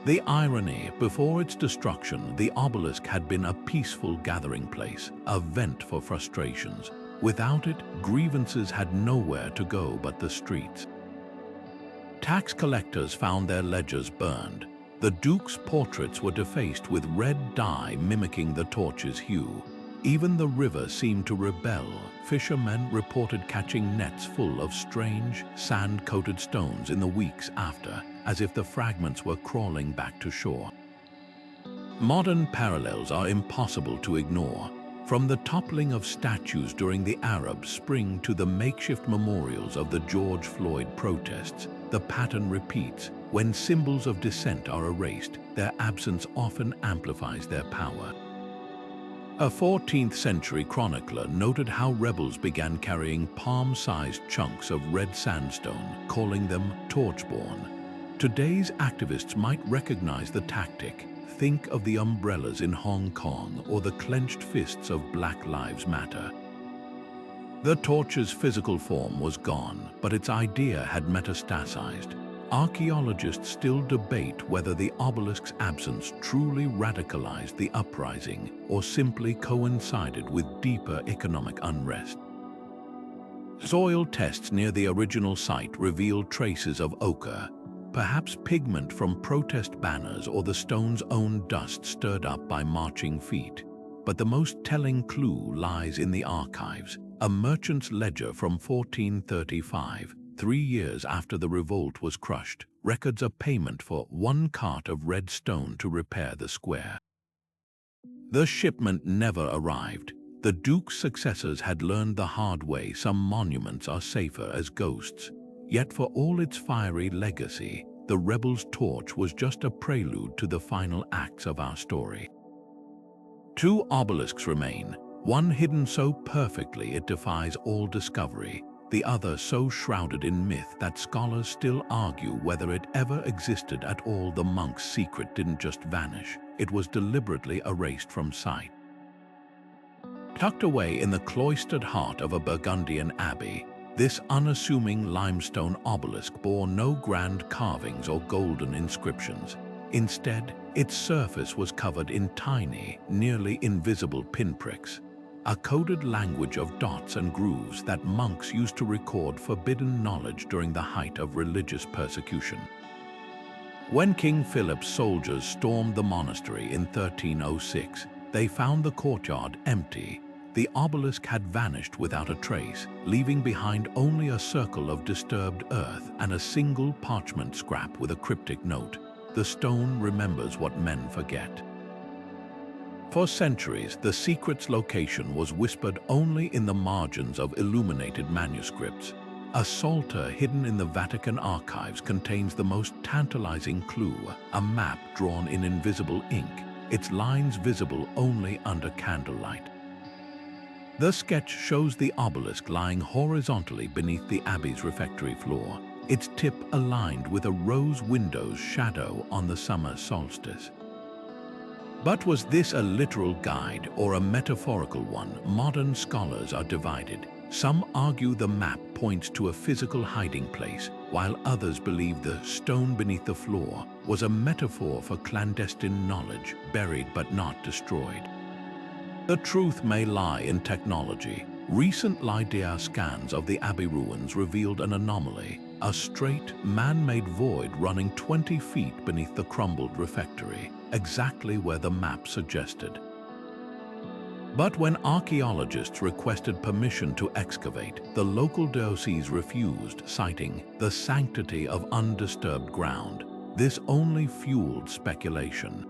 The irony: before its destruction, the obelisk had been a peaceful gathering place, a vent for frustrations. Without it, grievances had nowhere to go but the streets. Tax collectors found their ledgers burned. The Duke's portraits were defaced with red dye mimicking the torch's hue. Even the river seemed to rebel. Fishermen reported catching nets full of strange, sand-coated stones in the weeks after, as if the fragments were crawling back to shore. Modern parallels are impossible to ignore. From the toppling of statues during the Arab Spring to the makeshift memorials of the George Floyd protests, the pattern repeats. When symbols of dissent are erased, their absence often amplifies their power. A 14th-century chronicler noted how rebels began carrying palm-sized chunks of red sandstone, calling them torchborne. Today's activists might recognize the tactic. Think of the umbrellas in Hong Kong or the clenched fists of Black Lives Matter. The torch's physical form was gone, but its idea had metastasized. Archaeologists still debate whether the obelisk's absence truly radicalized the uprising or simply coincided with deeper economic unrest. Soil tests near the original site revealed traces of ochre, perhaps pigment from protest banners or the stone's own dust stirred up by marching feet. But the most telling clue lies in the archives, a merchant's ledger from 1435. 3 years after the revolt was crushed, records a payment for 1 cart of red stone to repair the square. The shipment never arrived. The Duke's successors had learned the hard way some monuments are safer as ghosts. Yet for all its fiery legacy, the rebels' torch was just a prelude to the final acts of our story. 2 obelisks remain, one hidden so perfectly it defies all discovery, the other so shrouded in myth that scholars still argue whether it ever existed at all. The monk's secret didn't just vanish, it was deliberately erased from sight. Tucked away in the cloistered heart of a Burgundian abbey, this unassuming limestone obelisk bore no grand carvings or golden inscriptions. Instead, its surface was covered in tiny, nearly invisible pinpricks, a coded language of dots and grooves that monks used to record forbidden knowledge during the height of religious persecution. When King Philip's soldiers stormed the monastery in 1306, they found the courtyard empty. The obelisk had vanished without a trace, leaving behind only a circle of disturbed earth and a single parchment scrap with a cryptic note. The stone remembers what men forget. For centuries, the secret's location was whispered only in the margins of illuminated manuscripts. A psalter hidden in the Vatican archives contains the most tantalizing clue, a map drawn in invisible ink, its lines visible only under candlelight. The sketch shows the obelisk lying horizontally beneath the abbey's refectory floor, its tip aligned with a rose window's shadow on the summer solstice. But was this a literal guide or a metaphorical one? Modern scholars are divided. Some argue the map points to a physical hiding place, while others believe the stone beneath the floor was a metaphor for clandestine knowledge, buried but not destroyed. The truth may lie in technology. Recent LiDAR scans of the abbey ruins revealed an anomaly, a straight, man-made void running 20 feet beneath the crumbled refectory, exactly where the map suggested. But when archaeologists requested permission to excavate, the local diocese refused, citing the sanctity of undisturbed ground. This only fueled speculation.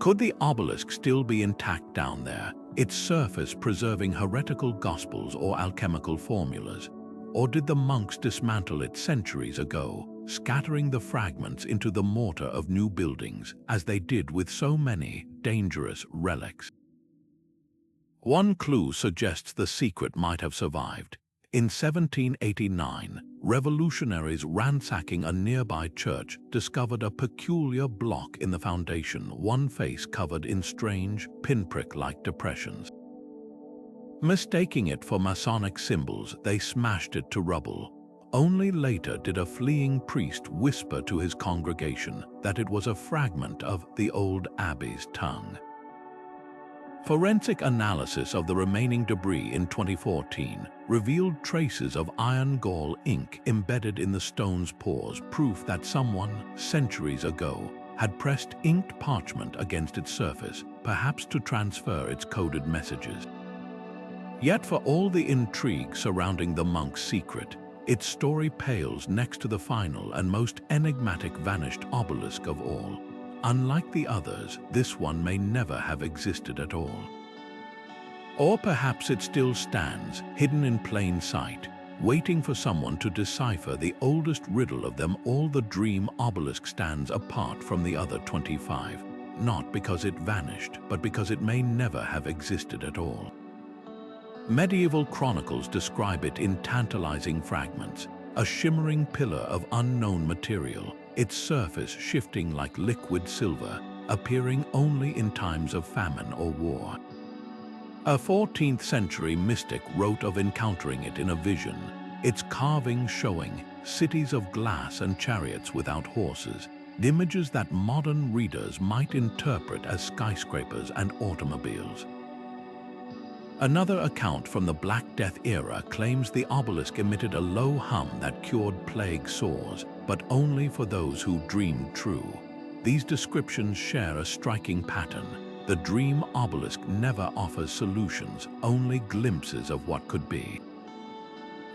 Could the obelisk still be intact down there, its surface preserving heretical gospels or alchemical formulas? Or did the monks dismantle it centuries ago, scattering the fragments into the mortar of new buildings, as they did with so many dangerous relics? One clue suggests the secret might have survived. In 1789, revolutionaries ransacking a nearby church discovered a peculiar block in the foundation, one face covered in strange, pinprick-like depressions. Mistaking it for Masonic symbols, they smashed it to rubble. Only later did a fleeing priest whisper to his congregation that it was a fragment of the old abbey's tongue. Forensic analysis of the remaining debris in 2014 revealed traces of iron gall ink embedded in the stone's pores, proof that someone, centuries ago, had pressed inked parchment against its surface, perhaps to transfer its coded messages. Yet for all the intrigue surrounding the monk's secret, its story pales next to the final and most enigmatic vanished obelisk of all. Unlike the others, this one may never have existed at all. Or perhaps it still stands, hidden in plain sight, waiting for someone to decipher the oldest riddle of them all. The dream obelisk stands apart from the other 25, not because it vanished, but because it may never have existed at all. Medieval chronicles describe it in tantalizing fragments, a shimmering pillar of unknown material, its surface shifting like liquid silver, appearing only in times of famine or war. A 14th century mystic wrote of encountering it in a vision, its carving showing cities of glass and chariots without horses, images that modern readers might interpret as skyscrapers and automobiles. Another account from the Black Death era claims the obelisk emitted a low hum that cured plague sores, but only for those who dreamed true. These descriptions share a striking pattern. The dream obelisk never offers solutions, only glimpses of what could be.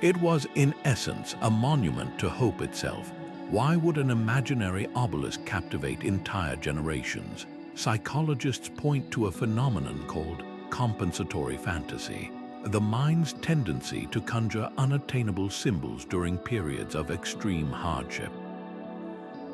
It was, in essence, a monument to hope itself. Why would an imaginary obelisk captivate entire generations? Psychologists point to a phenomenon called compensatory fantasy, the mind's tendency to conjure unattainable symbols during periods of extreme hardship.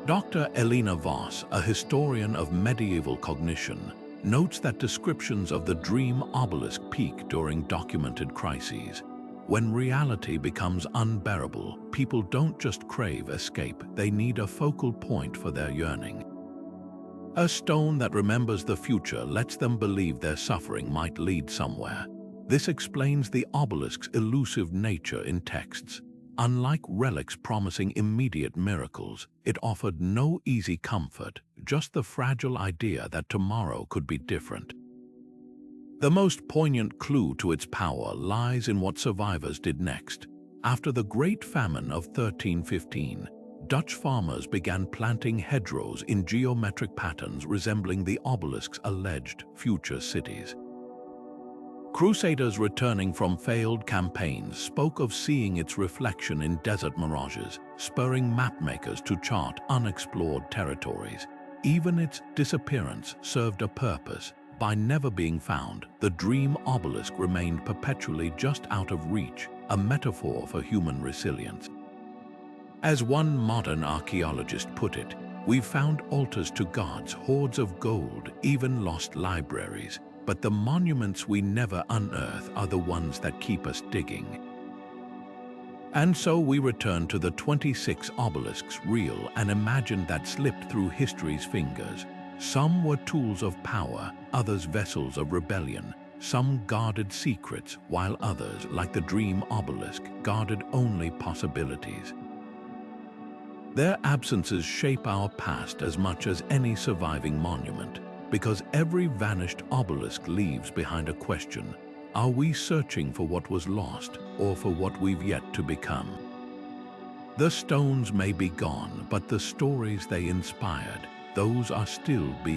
Dr. Elena Voss, a historian of medieval cognition, notes that descriptions of the dream obelisk peak during documented crises. When reality becomes unbearable, people don't just crave escape, they need a focal point for their yearning. A stone that remembers the future lets them believe their suffering might lead somewhere. This explains the obelisk's elusive nature in texts. Unlike relics promising immediate miracles, it offered no easy comfort, just the fragile idea that tomorrow could be different. The most poignant clue to its power lies in what survivors did next. After the Great Famine of 1315, Dutch farmers began planting hedgerows in geometric patterns resembling the obelisk's alleged future cities. Crusaders returning from failed campaigns spoke of seeing its reflection in desert mirages, spurring mapmakers to chart unexplored territories. Even its disappearance served a purpose. By never being found, the dream obelisk remained perpetually just out of reach, a metaphor for human resilience. As one modern archaeologist put it, "We've found altars to gods, hoards of gold, even lost libraries, but the monuments we never unearth are the ones that keep us digging." And so we return to the 26 obelisks real and imagined that slipped through history's fingers. Some were tools of power, others vessels of rebellion. Some guarded secrets, while others, like the dream obelisk, guarded only possibilities. Their absences shape our past as much as any surviving monument, because every vanished obelisk leaves behind a question. Are we searching for what was lost or for what we've yet to become? The stones may be gone, but the stories they inspired, those are still being